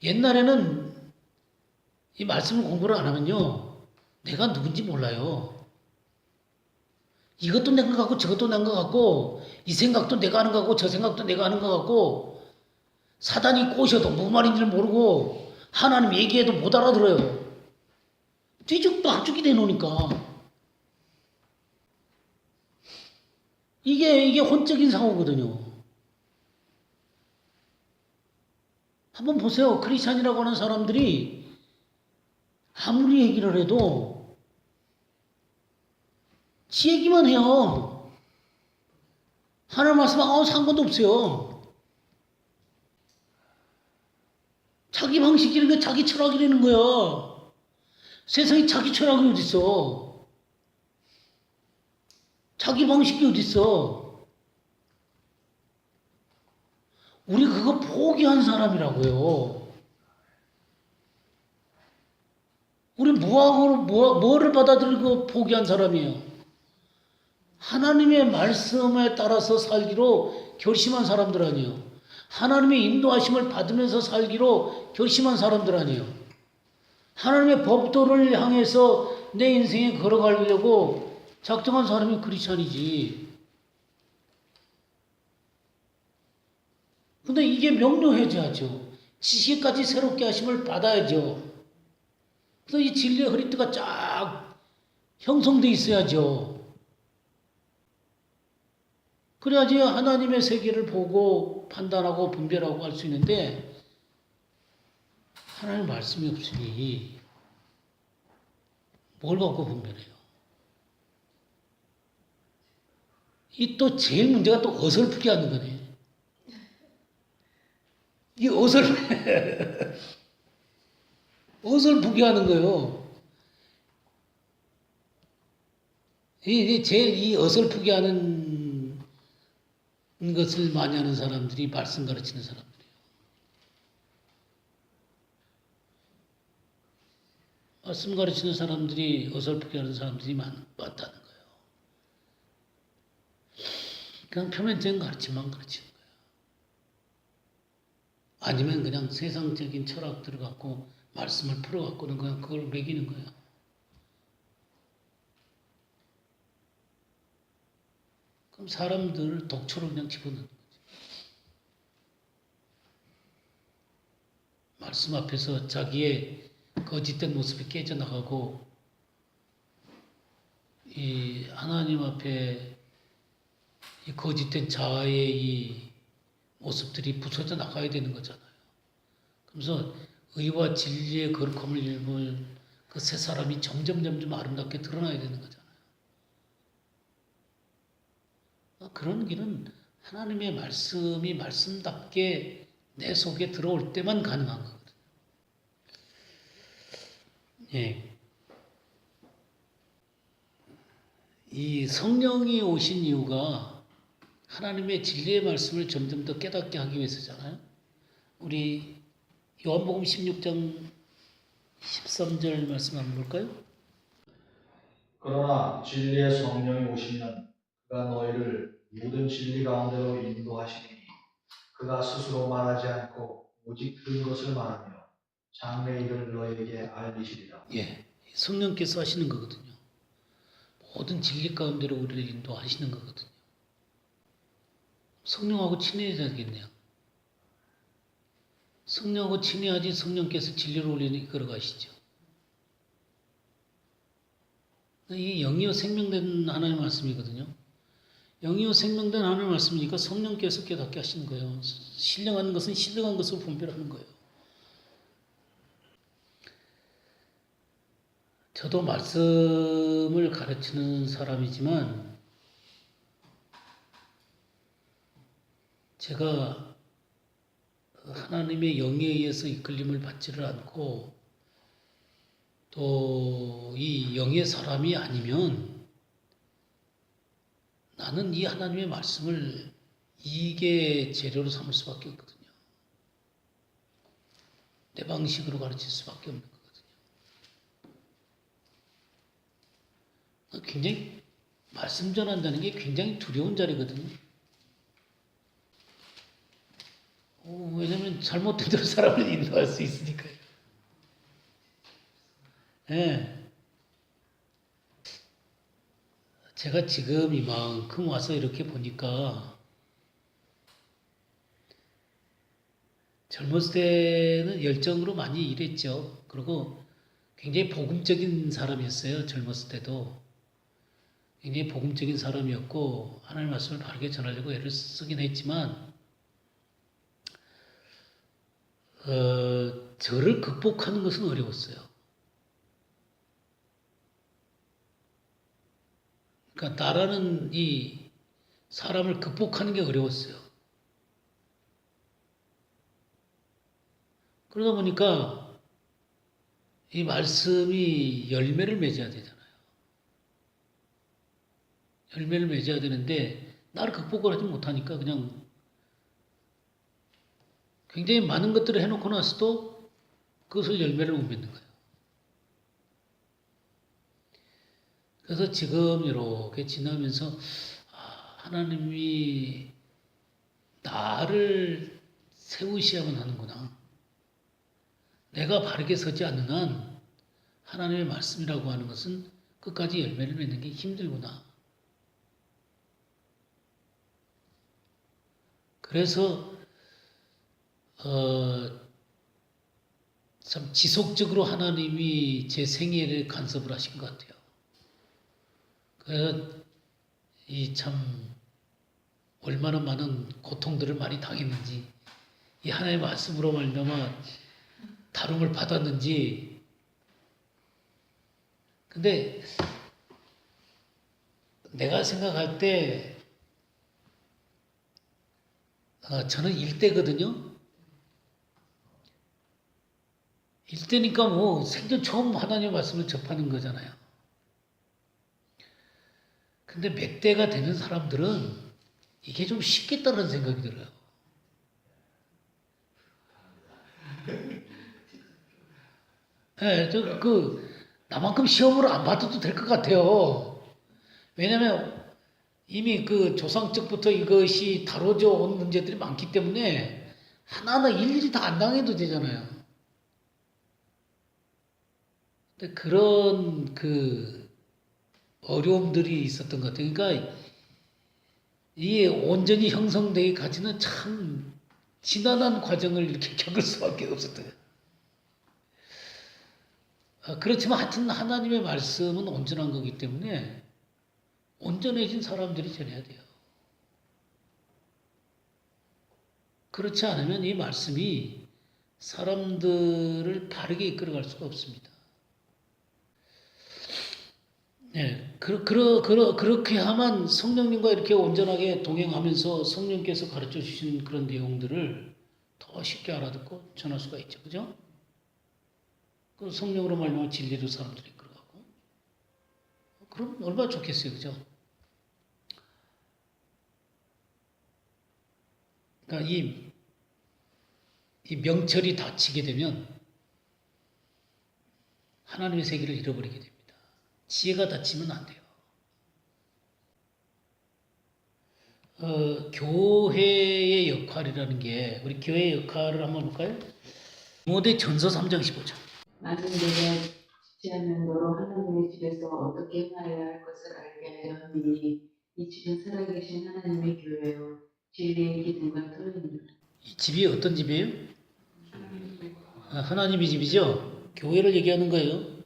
옛날에는 이 말씀을 공부를 안 하면요. 내가 누군지 몰라요. 이것도 내가 같고 저것도 내가 같고 이 생각도 내가 하는 것 같고 저 생각도 내가 하는 것 같고 사단이 꼬셔도 무슨 말인지를 모르고 하나님 얘기해도 못 알아들어요. 뒤죽도 합죽이 되놓으니까 이게 혼적인 상호거든요. 한번 보세요. 크리스찬이라고 하는 사람들이 아무리 얘기를 해도 지 얘기만 해요. 하나님 말씀 아무 상관도 없어요. 자기 방식이라는 게 자기 철학이라는 거야. 세상에 자기 철학이 어딨어. 자기 방식이 어딨어. 우리 그거 포기한 사람이라고요. 우리 뭐를 받아들이고 포기한 사람이에요. 하나님의 말씀에 따라서 살기로 결심한 사람들 아니에요. 하나님의 인도하심을 받으면서 살기로 결심한 사람들 아니에요. 하나님의 법도를 향해서 내 인생에 걸어가려고 작정한 사람이 크리스찬이지. 근데 이게 명료해져야죠. 지식까지 새롭게 하심을 받아야죠. 그래서 이 진리의 허리띠가 쫙 형성돼 있어야죠. 그래야지 하나님의 세계를 보고 판단하고 분별하고 할 수 있는데 하나님 말씀이 없으니 뭘 갖고 분별해요? 이 또 제일 문제가 또 어설프게 하는 거네. 이 어설프게 하는 거예요. 이 제일 이 어설프게 하는 것을 많이 하는 사람들이 말씀 가르치는 사람들이에요. 말씀 가르치는 사람들이 어설프게 하는 사람들이 많다는 거예요. 그냥 표면적인 가르침만 가르치는 거예요. 아니면 그냥 세상적인 철학들을 갖고 말씀을 풀어갖고는 그냥 그걸 매기는 거예요. 그럼 사람들 독초를 그냥 집어넣는 거죠. 말씀 앞에서 자기의 거짓된 모습이 깨져나가고 이 하나님 앞에 이 거짓된 자아의 이 모습들이 부서져 나가야 되는 거잖아요. 그래서 의와 진리의 거룩함을 입을 그 새 사람이 점점 아름답게 드러나야 되는 거잖아요. 그런 길은 하나님의 말씀이 말씀답게 내 속에 들어올 때만 가능한 거거든요. 예. 이 성령이 오신 이유가 하나님의 진리의 말씀을 점점 더 깨닫게 하기 위해서잖아요. 우리 요한복음 16장 13절 말씀 한번 볼까요? 그러나 진리의 성령이 오시면 그가 너희를 모든 진리 가운데로 인도하시리니 그가 스스로 말하지 않고 오직 들은 것을 말하며 장래 일을 너희에게 알리시리라. 예, 성령께서 하시는 거거든요. 모든 진리 가운데로 우리를 인도하시는 거거든요. 성령하고 친해져야 되겠네요. 성령하고 친해야지 성령께서 진리로 우리를 이끌어 가시죠. 이 영이요 생명된 하나님의 말씀이거든요. 영이요 생명된 하나님의 말씀이니까 성령께서 깨닫게 하시는 거예요. 신령한 것은 신령한 것으로 분별하는 거예요. 저도 말씀을 가르치는 사람이지만 제가 하나님의 영에 의해서 이끌림을 받지를 않고 또 이 영의 사람이 아니면 나는 이 하나님의 말씀을 이익의 재료로 삼을 수밖에 없거든요. 내 방식으로 가르칠 수밖에 없는 거거든요. 굉장히 말씀 전한다는 게 굉장히 두려운 자리거든요. 왜냐면 잘못된 대로 사람을 인도할 수 있으니까요. 예. 제가 지금 이만큼 와서 이렇게 보니까 젊었을 때는 열정으로 많이 일했죠. 그리고 굉장히 복음적인 사람이었어요. 젊었을 때도. 굉장히 복음적인 사람이었고 하나님의 말씀을 바르게 전하려고 애를 쓰긴 했지만 저를 극복하는 것은 어려웠어요. 그러니까 나라는 이 사람을 극복하는 게 어려웠어요. 그러다 보니까 이 말씀이 열매를 맺어야 되잖아요. 열매를 맺어야 되는데 나를 극복을 하지 못하니까 그냥 굉장히 많은 것들을 해놓고 나서도 그것을 열매를 못 맺는 거예요. 그래서 지금 이렇게 지나면서 하나님이 나를 세우셔야만 하는구나. 내가 바르게 서지 않는 한 하나님의 말씀이라고 하는 것은 끝까지 열매를 맺는 게 힘들구나. 그래서 참 지속적으로 하나님이 제 생애를 간섭을 하신 것 같아요. 그래서 이 참 얼마나 많은 고통들을 많이 당했는지 이 하나님의 말씀으로 말미암아 다rum을 받았는지. 근데 내가 생각할 때 저는 일대거든요. 일대니까 뭐 생전 처음 하나님의 말씀을 접하는 거잖아요. 근데 몇 대가 되는 사람들은 이게 좀 쉽겠다는 생각이 들어요. 네, 나만큼 시험을 안 받아도 될 것 같아요. 왜냐면 이미 그 조상적부터 이것이 다뤄져 온 문제들이 많기 때문에 하나하나 일일이 다 안 당해도 되잖아요. 근데 그런 어려움들이 있었던 것 같아요. 그러니까 이 온전히 형성되기까지는 참 지난한 과정을 이렇게 겪을 수밖에 없었던 거예요. 그렇지만 하여튼 하나님의 말씀은 온전한 거기 때문에 온전해진 사람들이 전해야 돼요. 그렇지 않으면 이 말씀이 사람들을 바르게 이끌어갈 수가 없습니다. 네, 그렇게 하면 성령님과 이렇게 온전하게 동행하면서 성령께서 가르쳐 주신 그런 내용들을 더 쉽게 알아듣고 전할 수가 있죠. 그죠? 그 성령으로 말미암아 진리로 사람들이 이끌어가고. 그럼 얼마나 좋겠어요. 그죠? 그러니까 이 명철이 닫히게 되면 하나님의 세계를 잃어버리게 됩니다. 지혜가 닫히면 안 돼요. 교회의 역할이라는 게, 우리 교회의 역할을 한번 볼까요? 디모데 전서 3장 15절. 많은 내가 쉽지 않는 너로 하나님의 집에서 어떻게 행하여야 할 것을 알게 하려 하니 이 집은 살아계신 하나님의 교회요 진리의 기둥과 틀은 이 집이 어떤 집이에요? 하나님의 집이죠. 교회를 얘기하는 거예요.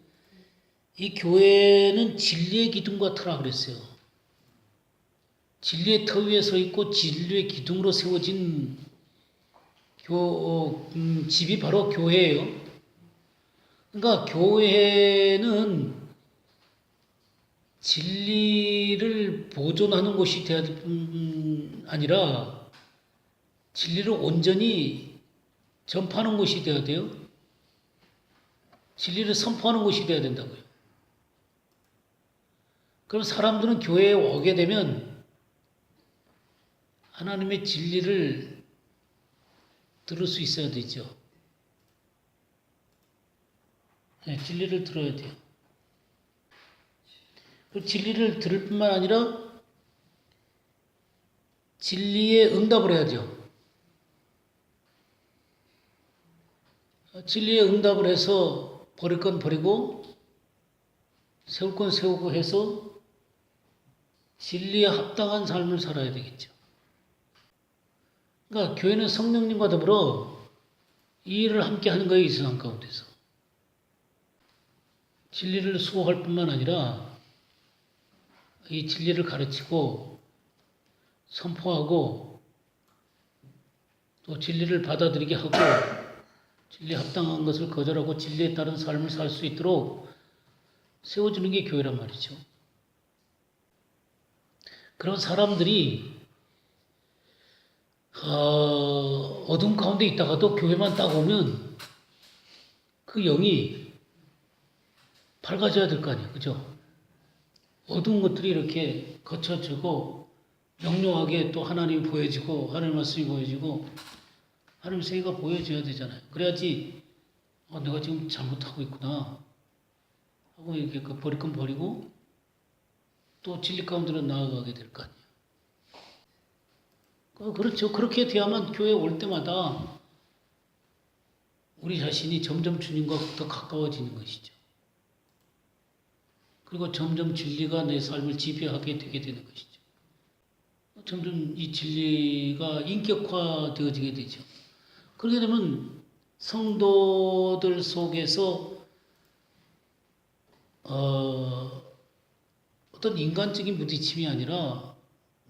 이 교회는 진리의 기둥과 터라 그랬어요. 진리의 터 위에 서 있고 진리의 기둥으로 세워진 집이 바로 교회예요. 그러니까 교회는 진리를 보존하는 곳이 돼야 아니라 진리를 온전히 전파하는 곳이 돼야 돼요. 진리를 선포하는 곳이 돼야 된다고요. 그럼 사람들은 교회에 오게 되면 하나님의 진리를 들을 수 있어야 되죠. 네, 진리를 들어야 돼요. 그 진리를 들을 뿐만 아니라 진리에 응답을 해야죠. 진리에 응답을 해서 버릴 건 버리고 세울 건 세우고 해서 진리에 합당한 삶을 살아야 되겠죠. 그러니까 교회는 성령님과 더불어 이 일을 함께 하는 거예요. 이 세상 가운데서. 진리를 수호할 뿐만 아니라 이 진리를 가르치고 선포하고 또 진리를 받아들이게 하고 진리에 합당한 것을 거절하고 진리에 따른 삶을 살 수 있도록 세워주는 게 교회란 말이죠. 그런 사람들이 어둠 가운데 있다가도 교회만 딱 오면 그 영이 밝아져야 될 거 아니에요. 그죠? 어두운 것들이 이렇게 거쳐지고 명료하게 또 하나님이 보여지고 하나님 말씀이 보여지고 하나님 세계가 보여져야 되잖아요. 그래야지 내가 지금 잘못하고 있구나 하고 이렇게 버릴 건 버리고 또 진리 가운데로 나아가게 될 거 아니에요. 그렇죠. 그렇게 돼야만 교회 올 때마다 우리 자신이 점점 주님과 더 가까워지는 것이죠. 그리고 점점 진리가 내 삶을 지배하게 되게 되는 것이죠. 점점 이 진리가 인격화되어지게 되죠. 그렇게 되면 성도들 속에서 어떤 인간적인 부딪힘이 아니라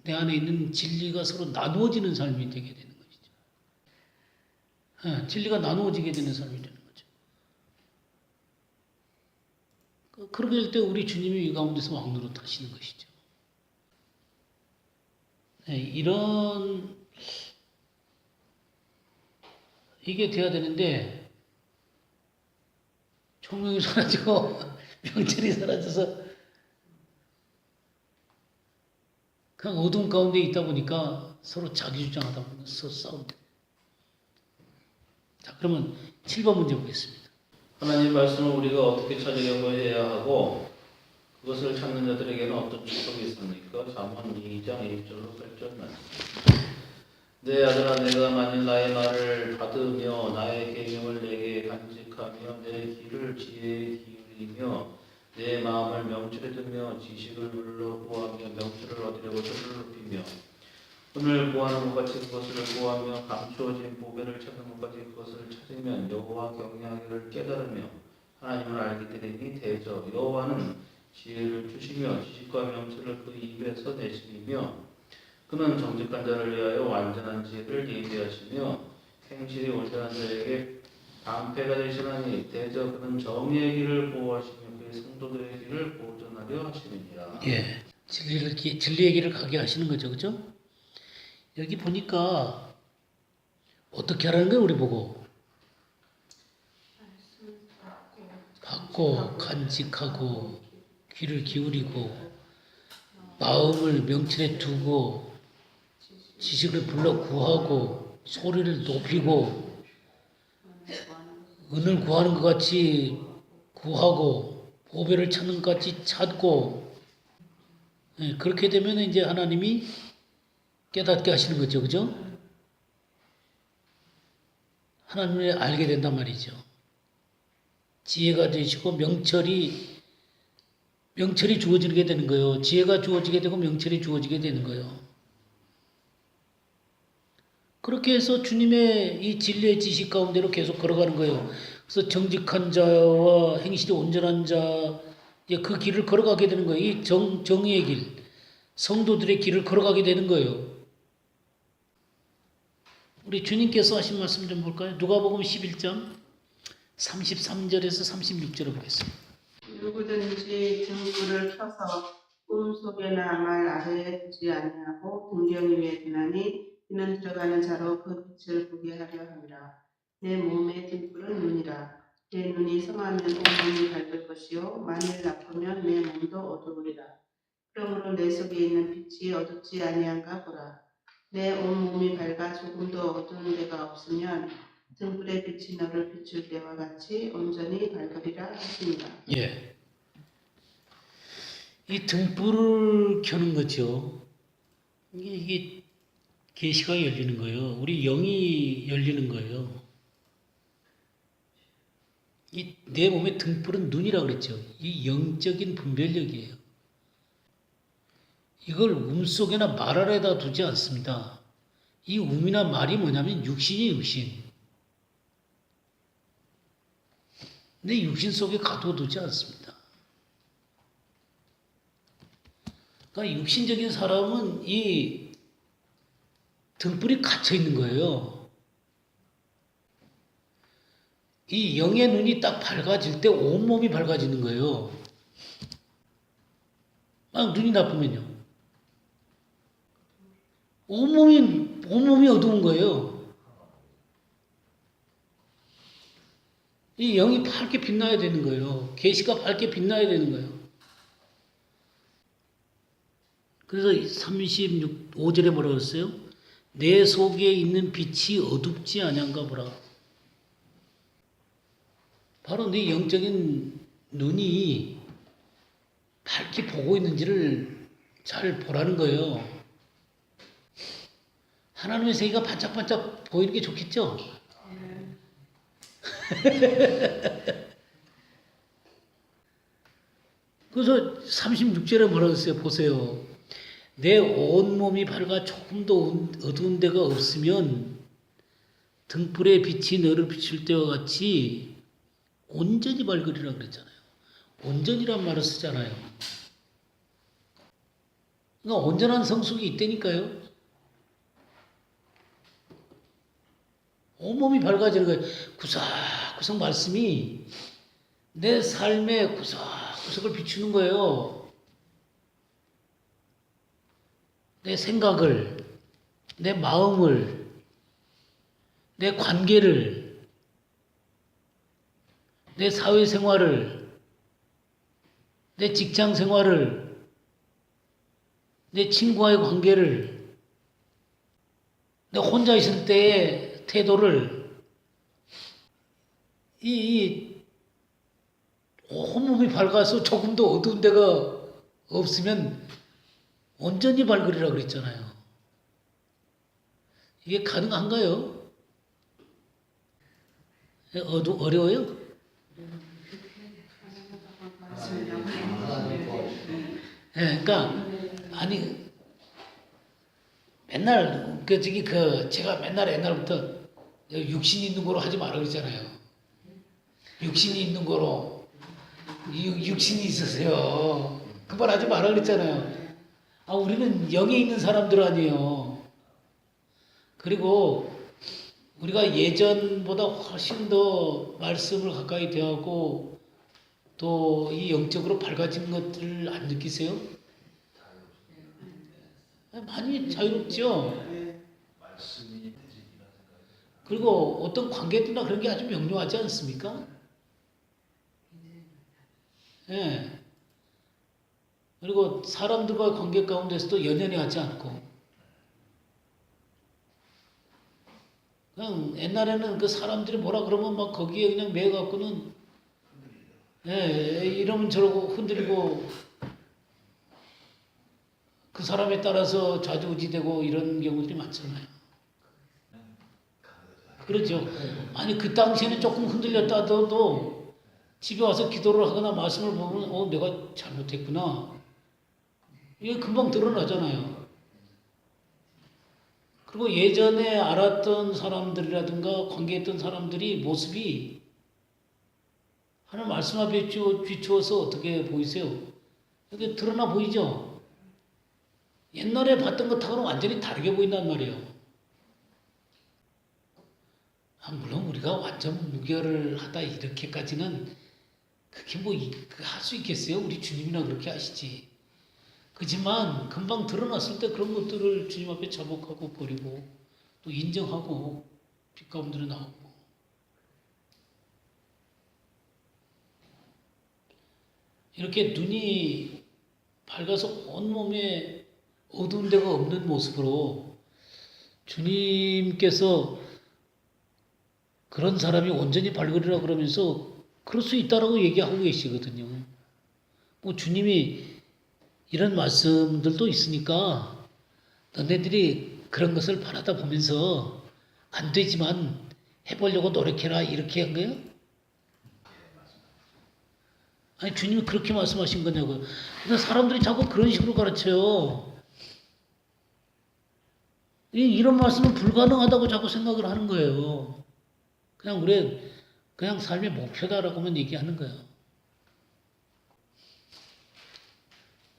내 안에 있는 진리가 서로 나누어지는 삶이 되게 되는 것이죠. 진리가 나누어지게 되는 삶이 되는 거죠. 그렇게 될 때 우리 주님이 이 가운데서 왕노릇 하시는 것이죠. 이게 돼야 되는데 총명이 사라지고 명철이 사라져서 그냥 어둠 가운데 있다 보니까 서로 자기 주장하다 보면서 싸운다. 자, 그러면 7번 문제 보겠습니다. 하나님 말씀을 우리가 어떻게 찾으려고 해야 하고 그것을 찾는 자들에게는 어떤 축복이 있습니까? 잠언 2장 1절로 8절 말씀. 내 아들아 내가 만일 나의 말을 받으며 나의 계명을 내게 간직하며 내 귀를 지혜에 기울이며 내 마음을 명철에 두며 지식을 눌러 구하며 명철을 얻으려고 소를 높이며 오늘 구하는 것 같이 그것을 구하며 감추어진 보배를 찾는 것 같이 그것을 찾으면 여호와 경외하기를 깨달으며 하나님을 알게 되니 대저 여호와는 지혜를 주시며 지식과 명철을 그 입에서 내시며 그는 정직한 자를 위하여 완전한 지혜를 예비하시며 행실이 온전한 자에게 방패가 되시나니 대저 그는 정의의 길을 보호하시며 그의 성도들의 길을 보존하려 하시느니라. 예, 진리의 길을 가게 하시는 거죠, 그죠? 여기 보니까 어떻게 하라는 거예요, 우리 보고? 받고, 간직하고, 귀를 기울이고, 마음을 명철에 두고, 지식을 불러 구하고, 소리를 높이고, 은을 구하는 것 같이 구하고, 보배를 찾는 것 같이 찾고, 예, 그렇게 되면 이제 하나님이 깨닫게 하시는 거죠, 그죠? 하나님을 알게 된단 말이죠. 지혜가 되시고 명철이 주어지게 되는 거예요. 지혜가 주어지게 되고 명철이 주어지게 되는 거예요. 그렇게 해서 주님의 이 진리의 지식 가운데로 계속 걸어가는 거예요. 그래서 정직한 자와 행실이 온전한 자, 이제 그 길을 걸어가게 되는 거예요. 이 정의의 길, 성도들의 길을 걸어가게 되는 거예요. 우리 주님께서 하신 말씀 좀 볼까요? 누가복음 11장 33절에서 36절을 보겠습니다. 누구든지 등불을 켜서 꿈 속에나 말 아래에 두지 아니하고 등경 위에 두나니 이는 들어가는 자로 그 빛을 보게 하려 함이라. 내 몸의 등불은 눈이라. 내 눈이 성하면 온 몸이 밝을 것이요 만일 나쁘면 내 몸도 어두우리라. 그러므로 내 속에 있는 빛이 어둡지 아니한가 보라. 내 온 몸이 밝아 조금도 어두운 데가 없으면 등불의 빛이 너를 비출 때와 같이 온전히 밝으리라 하십니다. 예. 이 등불을 켜는 거죠. 이게 계시가 열리는 거예요. 우리 영이 열리는 거예요. 이 내 몸의 등불은 눈이라 그랬죠. 이 영적인 분별력이에요. 이걸 움 속에나 말 아래다 두지 않습니다. 이 um이나 말이 뭐냐면 육신이 육신. 내 육신 속에 가둬두지 않습니다. 그러니까 육신적인 사람은 이 등불이 갇혀 있는 거예요. 이 영의 눈이 딱 밝아질 때 온몸이 밝아지는 거예요. 막 눈이 나쁘면요. 온몸이 어두운 거예요. 이 영이 밝게 빛나야 되는 거예요. 계시가 밝게 빛나야 되는 거예요. 그래서 35절에 뭐라고 했어요? 내 속에 있는 빛이 어둡지 아니한가 보라. 바로 내 영적인 눈이 밝게 보고 있는지를 잘 보라는 거예요. 하나님의 세계가 반짝반짝 보이는 게 좋겠죠? 그래서 36절에 뭐라고 했어요? 보세요. 내 온몸이 밝아 조금도 어두운 데가 없으면 등불의 빛이 너를 비출 때와 같이 온전히 밝으리라 그랬잖아요. 온전이란 말을 쓰잖아요. 그러니까 온전한 성숙이 있다니까요. 온몸이 밝아지는 거예요. 구석구석 말씀이 내 삶의 구석구석을 비추는 거예요. 내 생각을, 내 마음을, 내 관계를, 내 사회생활을, 내 직장생활을, 내 친구와의 관계를, 내 혼자 있을 때의 태도를, 이 온몸이 밝아서 조금도 어두운 데가 없으면 온전히 밝으리라 그랬잖아요. 이게 가능한가요? 어려워요? 그러니까 아니 맨날 제가 맨날 옛날부터 육신이 있는 거로 하지 말라 그랬잖아요. 육신이 있는 거로 육신이 있으세요. 그 말 하지 말라 그랬잖아요. 우리는 영에 있는 사람들 아니에요. 그리고 우리가 예전보다 훨씬 더 말씀을 가까이 대하고 또 이 영적으로 밝아진 것들을 안 느끼세요? 많이 자유롭죠? 그리고 어떤 관계들이나 그런 게 아주 명료하지 않습니까? 예. 그리고 사람들과의 관계 가운데서도 연연해하지 않고 그냥 옛날에는 그 사람들이 뭐라 그러면 막 거기에 그냥 매여갖고는 이러면 저러고 흔들리고 그 사람에 따라서 좌지우지되고 이런 경우들이 많잖아요. 그렇죠. 아니 그 당시에는 조금 흔들렸다 하더라도 집에 와서 기도를 하거나 말씀을 보면 내가 잘못했구나. 이게 금방 드러나잖아요. 그리고 예전에 알았던 사람들이라든가 관계했던 사람들이 모습이 하나님 말씀 앞에 비추어서 어떻게 보이세요? 이게 드러나 보이죠? 옛날에 봤던 것하고는 완전히 다르게 보인단 말이에요. 물론 우리가 완전 무결하다 이렇게까지는 그게 뭐 할 수 있겠어요? 우리 주님이나 그렇게 하시지. 그지만 금방 드러났을 때 그런 것들을 주님 앞에 자복하고 버리고 또 인정하고 빛 가운데로 나오고 이렇게 눈이 밝아서 온몸에 어두운 데가 없는 모습으로 주님께서 그런 사람이 온전히 밝으리라 그러면서 그럴 수 있다라고 얘기하고 계시거든요. 뭐 주님이 이런 말씀들도 있으니까 너네들이 그런 것을 바라다 보면서 안 되지만 해보려고 노력해라 이렇게 한 거예요? 아니 주님이 그렇게 말씀하신 거냐고요. 근데 사람들이 자꾸 그런 식으로 가르쳐요. 이런 말씀은 불가능하다고 자꾸 생각을 하는 거예요. 그냥 삶의 목표다라고만 얘기하는 거예요.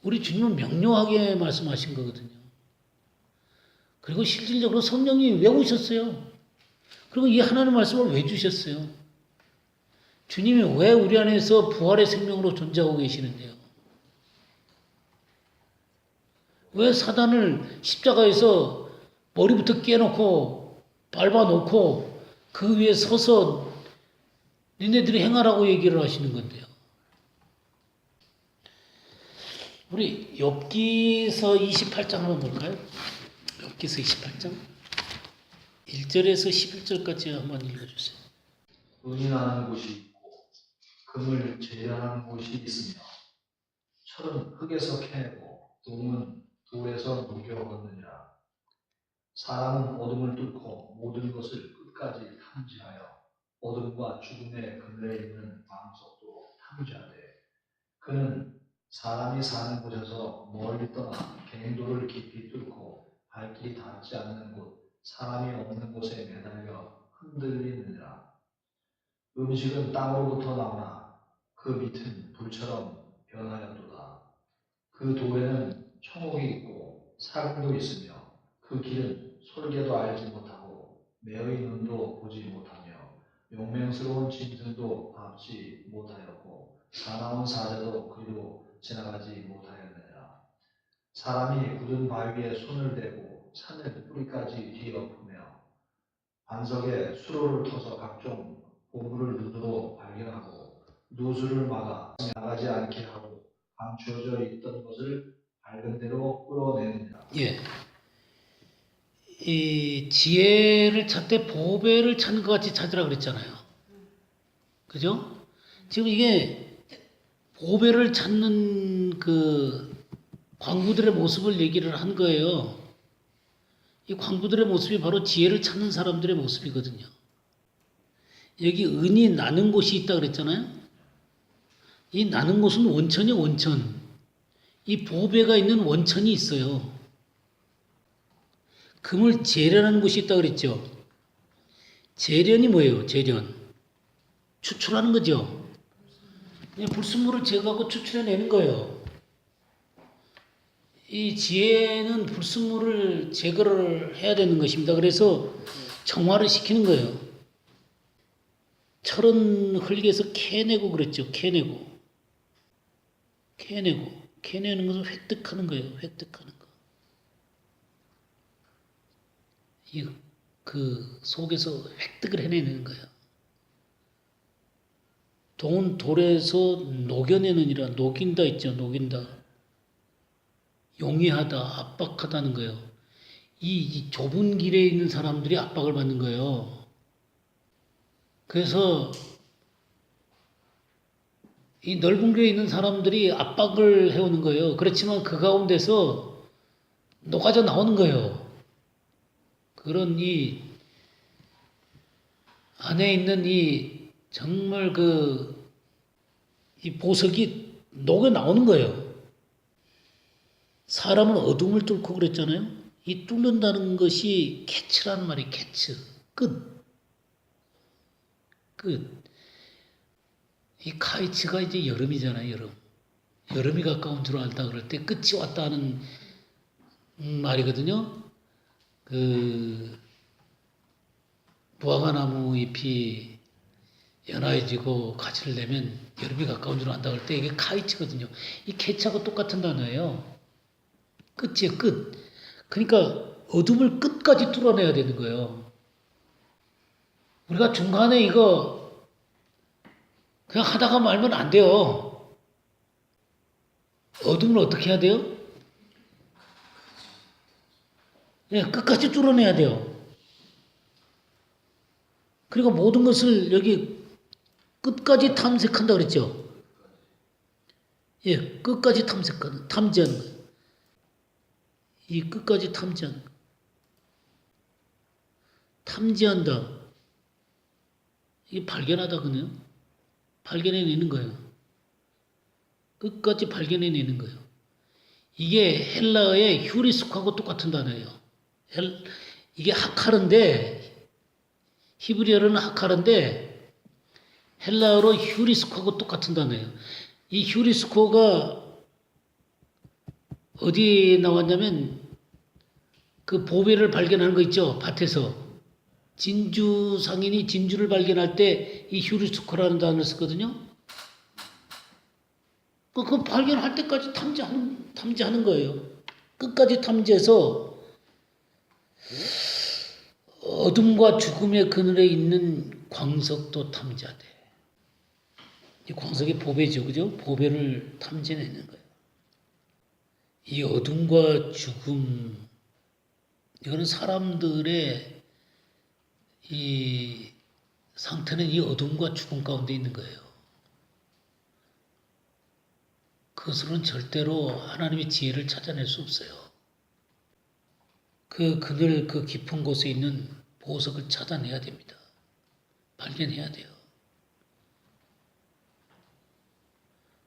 우리 주님은 명료하게 말씀하신 거거든요. 그리고 실질적으로 성령이 왜 오셨어요? 그리고 이 하나님 말씀을 왜 주셨어요? 주님이 왜 우리 안에서 부활의 생명으로 존재하고 계시는데요? 왜 사단을 십자가에서 머리부터 깨놓고 밟아놓고 그 위에 서서 니네들이 행하라고 얘기를 하시는 건데요? 우리 욥기서 28장 한번 볼까요? 욥기서 28장 1절에서 11절까지 한번 읽어주세요. 은이 나는 곳이 있고 금을 재련하는 곳이 있으며 철은 흙에서 캐내고 동은 돌에서 녹여 얻느니라. 사람은 어둠을 뚫고 모든 것을 끝까지 탐지하여 어둠과 죽음의 근래에 있는 방석도 탐지하되 그는 사람이 사는 곳에서 멀리 떠나 갱도를 깊이 뚫고 발길이 닿지 않는 곳 사람이 없는 곳에 매달려 흔들리느니라. 음식은 땅으로부터 나오나 그 밑은 불처럼 변하였도다. 그 돌에는 청옥이 있고 사금도 있으며 그 길은 솔개도 알지 못하고 매의 눈도 보지 못하며 용맹스러운 짐승도 밟지 못하였고 사나운 사자도 그리로 지나가지 못하였느니라. 사람이 굳은 바위에 손을 대고 산을 뿌리까지 뒤엎으며 반석에 수로를 터서 각종 보물을 눈으로 발견하고 누수를 막아 나가지 않게 하고 감추어져 있던 것을 밝은 대로 끌어내느니라. 예. 이 지혜를 찾되 보배를 찾는 것 같이 찾으라 그랬잖아요. 그죠? 지금 이게 보배를 찾는 그 광부들의 모습을 얘기를 한 거예요. 이 광부들의 모습이 바로 지혜를 찾는 사람들의 모습이거든요. 여기 은이 나는 곳이 있다 그랬잖아요. 이 나는 곳은 원천이요, 원천. 이 보배가 있는 원천이 있어요. 금을 재련하는 곳이 있다 그랬죠. 재련이 뭐예요? 재련. 추출하는 거죠. 그냥 불순물을 제거하고 추출해내는 거예요. 이 지혜는 불순물을 제거를 해야 되는 것입니다. 그래서 정화를 시키는 거예요. 철은 흙에서 캐내고 그랬죠. 캐내는 것은 획득하는 거예요. 획득하는 거. 그 속에서 획득을 해내는 거예요. 동은 돌에서 녹여내느니라. 녹인다 있죠. 녹인다. 용이하다, 압박하다는 거예요. 이 좁은 길에 있는 사람들이 압박을 받는 거예요. 그래서 이 넓은 길에 있는 사람들이 압박을 해오는 거예요. 그렇지만 그 가운데서 녹아져 나오는 거예요. 그런 이 안에 있는 이 정말 이 보석이 녹아 나오는 거예요. 사람은 어둠을 뚫고 그랬잖아요. 이 뚫는다는 것이 캐츠라는 말이 캐츠. 끝. 끝. 이 카이츠가 이제 여름이잖아요, 여름. 여름이 가까운 줄 알다 그럴 때 끝이 왔다는 말이거든요. 그 무화과나무 잎이 연화해지고 가지를 내면 여름이 가까운 줄 안다 그럴 때 이게 카이츠거든요. 이 캐치하고 똑같은 단어예요. 끝이에요, 끝. 그러니까 어둠을 끝까지 뚫어내야 되는 거예요. 우리가 중간에 이거 그냥 하다가 말면 안 돼요. 어둠을 어떻게 해야 돼요? 예, 끝까지 뚫어내야 돼요. 그리고 모든 것을 여기 끝까지 탐색한다 그랬죠? 예, 끝까지 탐지하는 거예요. 이 끝까지 탐지하는 거예요. 탐지한다. 이게 발견하다 그네요. 발견해내는 거예요. 끝까지 발견해내는 거예요. 이게 헬라어의 휴리스크하고 똑같은 단어예요. 이게 하카르인데 히브리어로는 하카르인데 헬라어로 휴리스크하고 똑같은 단어예요. 이 휴리스코가 어디에 나왔냐면 그 보배를 발견하는 거 있죠. 밭에서. 진주 상인이 진주를 발견할 때 이 휴리스코라는 단어를 쓰거든요. 그 발견할 때까지 탐지하는 거예요. 끝까지 탐지해서 어둠과 죽음의 그늘에 있는 광석도 탐지하되. 이 광석이 보배죠, 그죠? 보배를 탐지해내는 거예요. 이 어둠과 죽음, 이거는 사람들의 이 상태는 이 어둠과 죽음 가운데 있는 거예요. 그것으로는 절대로 하나님의 지혜를 찾아낼 수 없어요. 그 그늘 그 깊은 곳에 있는 보석을 찾아내야 됩니다. 발견해야 돼요.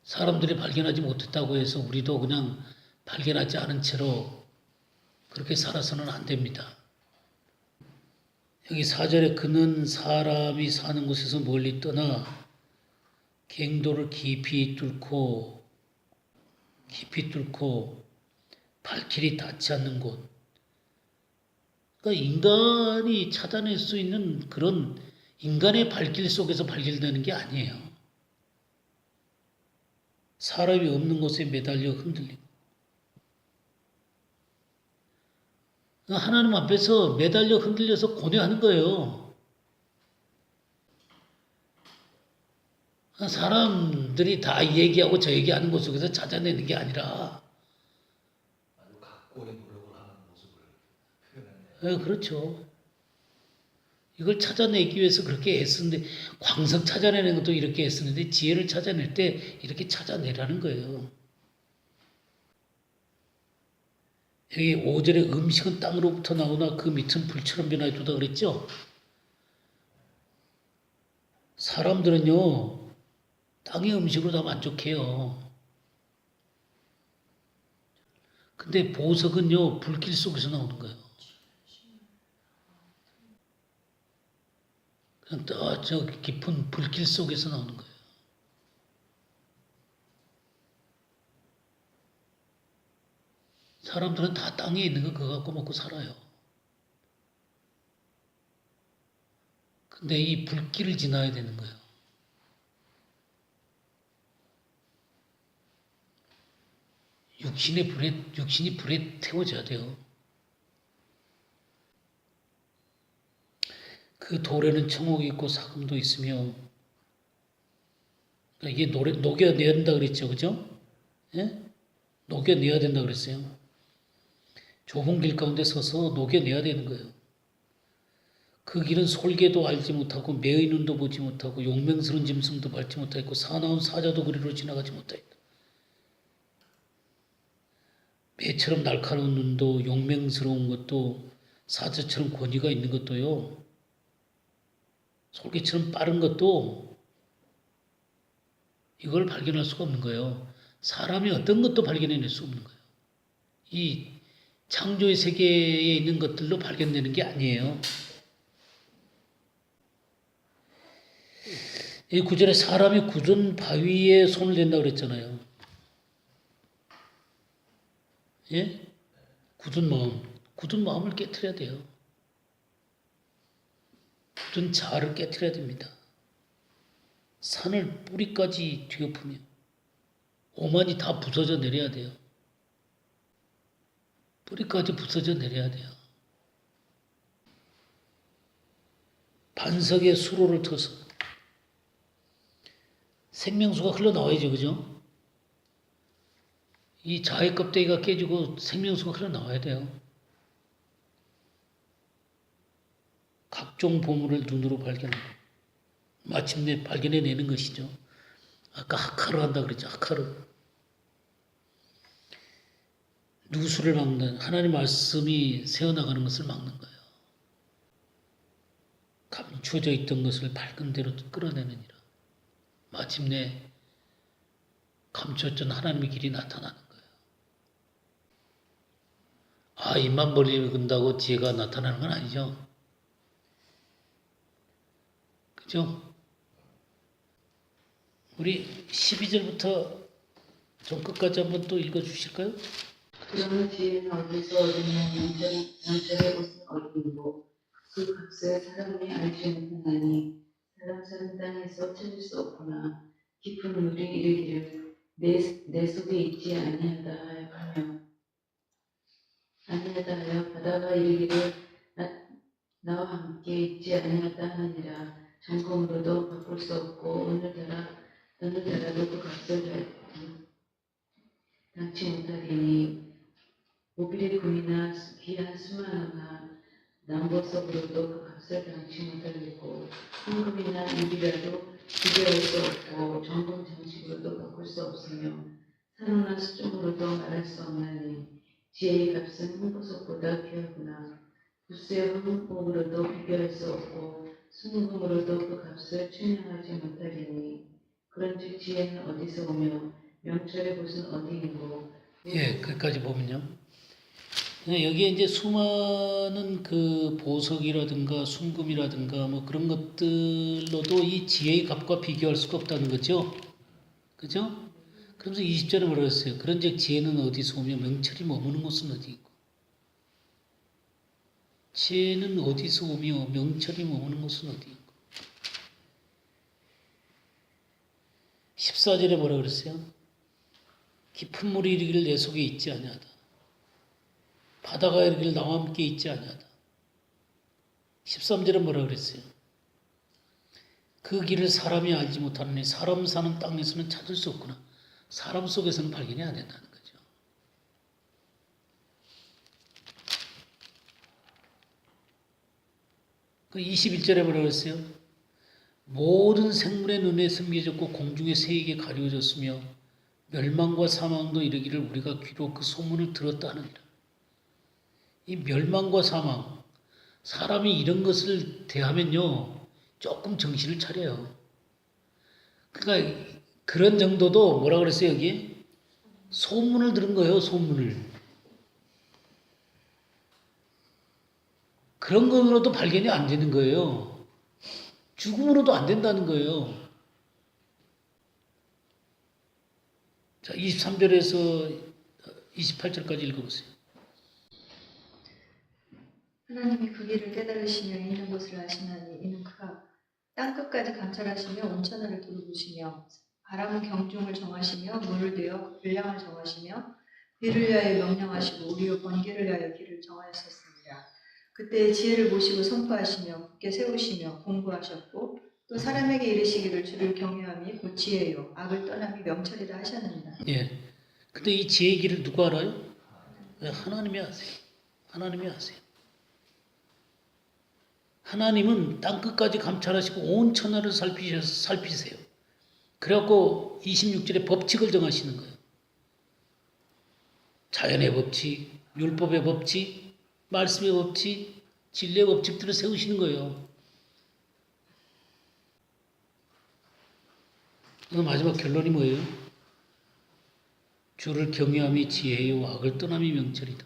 사람들이 발견하지 못했다고 해서 우리도 그냥 발견하지 않은 채로 그렇게 살아서는 안 됩니다. 여기 4절에 그는 사람이 사는 곳에서 멀리 떠나 갱도를 깊이 뚫고 발길이 닿지 않는 곳. 그러니까 인간이 찾아낼 수 있는 그런 인간의 발길 속에서 발견되는 게 아니에요. 사람이 없는 곳에 매달려 흔들리고 하나님 앞에서 매달려 흔들려서 고뇌하는 거예요. 사람들이 다 얘기하고 저 얘기하는 것 속에서 찾아내는 게 아니라 아주 각고의 노력을 하는 모습을 표현했네요. 네, 그렇죠. 이걸 찾아내기 위해서 그렇게 애쓰는데 광석 찾아내는 것도 이렇게 애쓰는데 지혜를 찾아낼 때 이렇게 찾아내라는 거예요. 여기 5절에 음식은 땅으로부터 나오나 그 밑은 불처럼 변화해두다 그랬죠. 사람들은요 땅의 음식으로 다 만족해요. 근데 보석은요 불길 속에서 나오는 거예요. 그냥 저 깊은 불길 속에서 나오는 거예요. 사람들은 다 땅에 있는 거 그거 갖고 먹고 살아요. 근데 이 불길을 지나야 되는 거예요. 육신이 불에 태워져야 돼요. 그 돌에는 청옥이 있고 사금도 있으며, 그러니까 이게 녹여내야 된다 그랬죠, 그죠? 예? 녹여내야 된다 그랬어요. 좁은 길 가운데 서서 녹여내야 되는 거예요. 그 길은 솔개도 알지 못하고 매의 눈도 보지 못하고 용맹스러운 짐승도 밟지 못하고 사나운 사자도 그리로 지나가지 못하였다. 매처럼 날카로운 눈도 용맹스러운 것도 사자처럼 권위가 있는 것도요. 솔개처럼 빠른 것도 이걸 발견할 수가 없는 거예요. 사람이 어떤 것도 발견해낼 수 없는 거예요. 이 창조의 세계에 있는 것들로 발견되는 게 아니에요. 이 구절에 사람이 굳은 바위에 손을 댄다고 그랬잖아요. 예? 굳은 마음. 굳은 마음을 깨트려야 돼요. 굳은 자아를 깨트려야 됩니다. 산을 뿌리까지 뒤엎으며 오만이 다 부서져 내려야 돼요. 뿌리까지 부서져 내려야 돼요. 반석에 수로를 터서 생명수가 흘러나와야죠. 그죠? 이 자의 껍데기가 깨지고 생명수가 흘러나와야 돼요. 각종 보물을 눈으로 발견하고 마침내 발견해내는 것이죠. 아까 하카르 한다 그랬죠. 하카르. 누수를 막는 하나님의 말씀이 새어나가는 것을 막는 거예요. 감추어져 있던 것을 밝은 대로 끌어내느니라. 마침내 감추었던 하나님의 길이 나타나는 거예요. 아, 입만 벌리는다고 지혜가 나타나는 건 아니죠. 그죠? 우리 12절부터 좀 끝까지 한번 또 읽어주실까요? 그러면 지혜는 어디서 얻으냐? 명철의 곳은 어디이고 그 값을 사람이 알지 못하나니 사람 사는 땅에서 찾을 수 없구나. 깊은 물이 이르기를 내 속에 있지 아니하다 하여 바다가 이르기를 나와 함께 있지 아니하다 하느니라. 점검으로도 바꿀 수 없고 오늘따라도 그 값을 당치 못하리니 오빌의 금이나 귀한 수만화가 남보석으로도 그 값을 당치 못하겠고 황금이나 유리라도 비교할 수 없고 정금 장식으로도 바꿀 수 없으며 산호나 수종으로도 말할 수 없나니 지혜의 값은 홍보석보다 귀하구나. 부스의 황금으로도 비교할 수 없고 순금으로도 그 값을 측량하지 못하리니 그런즉 지혜는 어디서 오며 명철의 곳은 어디이고. 예, 거기까지 보면요. 여기에 이제 수많은 그 보석이라든가 순금이라든가 뭐 그런 것들로도 이 지혜의 값과 비교할 수가 없다는 거죠. 그죠? 그러면서 20절에 뭐라고 했어요? 그런즉 지혜는 어디서 오며 명철이 머무는 곳은 어디이고. 지혜는 어디서 오며 명철이 머무는 곳은 어디이고. 14절에 뭐라고 그랬어요? 깊은 물이 이르기를 내 속에 있지 아니하다. 바다가 이르기를 나와 함께 있지 아니하다. 13절에 뭐라고 그랬어요? 그 길을 사람이 알지 못하느니 사람 사는 땅에서는 찾을 수 없구나. 사람 속에서는 발견이 안 된다는 거죠. 그 21절에 뭐라고 그랬어요? 모든 생물의 눈에 숨겨졌고 공중의 새에게 가려졌으며 멸망과 사망도 이르기를 우리가 귀로 그 소문을 들었다 하느니라. 이 멸망과 사망, 사람이 이런 것을 대하면요 조금 정신을 차려요. 그러니까 그런 정도도 뭐라 그랬어요 여기? 소문을 들은 거예요. 소문을. 그런 것으로도 발견이 안 되는 거예요. 죽음으로도 안 된다는 거예요. 자, 23절에서 28절까지 읽어보세요. 하나님이 그 길을 깨달으시며 있는 곳을 아시나니 이는 그가 땅끝까지 감찰하시며 온천하를 두루보시며 바람은 경중을 정하시며 물을 되어 분량을 정하시며 비를 위하여 명령하시고 우리의 번개를 위하여 길을 정하였었습니다. 그때 지혜를 모시고 선포하시며 굳게 세우시며 공부하셨고 또 사람에게 이르시기를 주를 경외함이 곧 지혜요 악을 떠남이 명철이다 하셨느니라. 예. 근데 이 지혜의 길을 누가 알아요? 하나님이 아세요. 하나님이 아세요. 하나님은 땅끝까지 감찰하시고 온 천하를 살피세요. 그래갖고 26절에 법칙을 정하시는 거예요. 자연의 법칙, 율법의 법칙, 말씀의 법칙, 진리의 법칙들을 세우시는 거예요. 그래서 마지막 결론이 뭐예요? 주를 경외함이 지혜요 악을 떠남이 명철이다.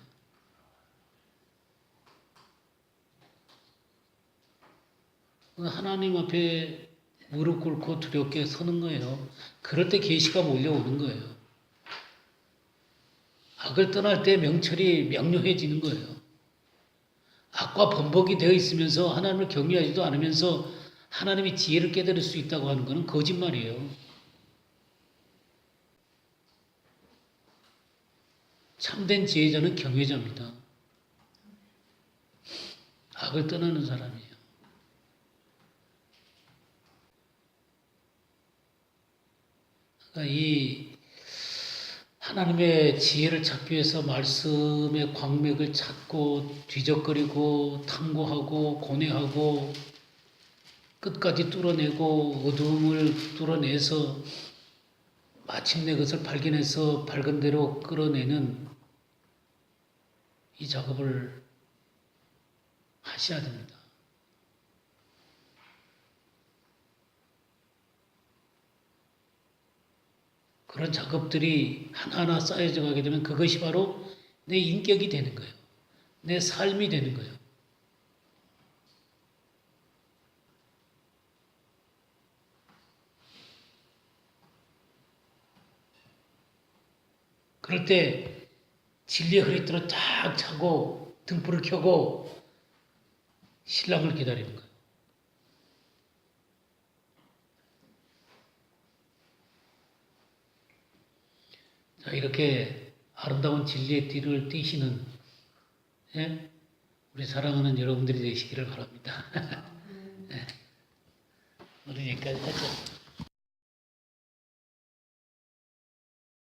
하나님 앞에 무릎 꿇고 두렵게 서는 거예요. 그럴 때 계시가 몰려오는 거예요. 악을 떠날 때 명철이 명료해지는 거예요. 악과 범벅이 되어 있으면서 하나님을 경외하지도 않으면서 하나님이 지혜를 깨달을 수 있다고 하는 것은 거짓말이에요. 참된 지혜자는 경외자입니다. 악을 떠나는 사람이에요. 그러니까 이 하나님의 지혜를 찾기 위해서 말씀의 광맥을 찾고 뒤적거리고 탐구하고 고뇌하고 끝까지 뚫어내고 어두움을 뚫어내서 마침내 그것을 발견해서 밝은 대로 끌어내는 이 작업을 하셔야 됩니다. 그런 작업들이 하나하나 쌓여져 가게 되면 그것이 바로 내 인격이 되는 거예요. 내 삶이 되는 거예요. 그럴 때 진리의 흐릿대로 쫙 차고 등불을 켜고 신랑을 기다리는 거예요. 자, 이렇게 아름다운 진리의 띠를 띠시는 우리 사랑하는 여러분들이 되시기를 바랍니다. 오늘 여기까지 하죠.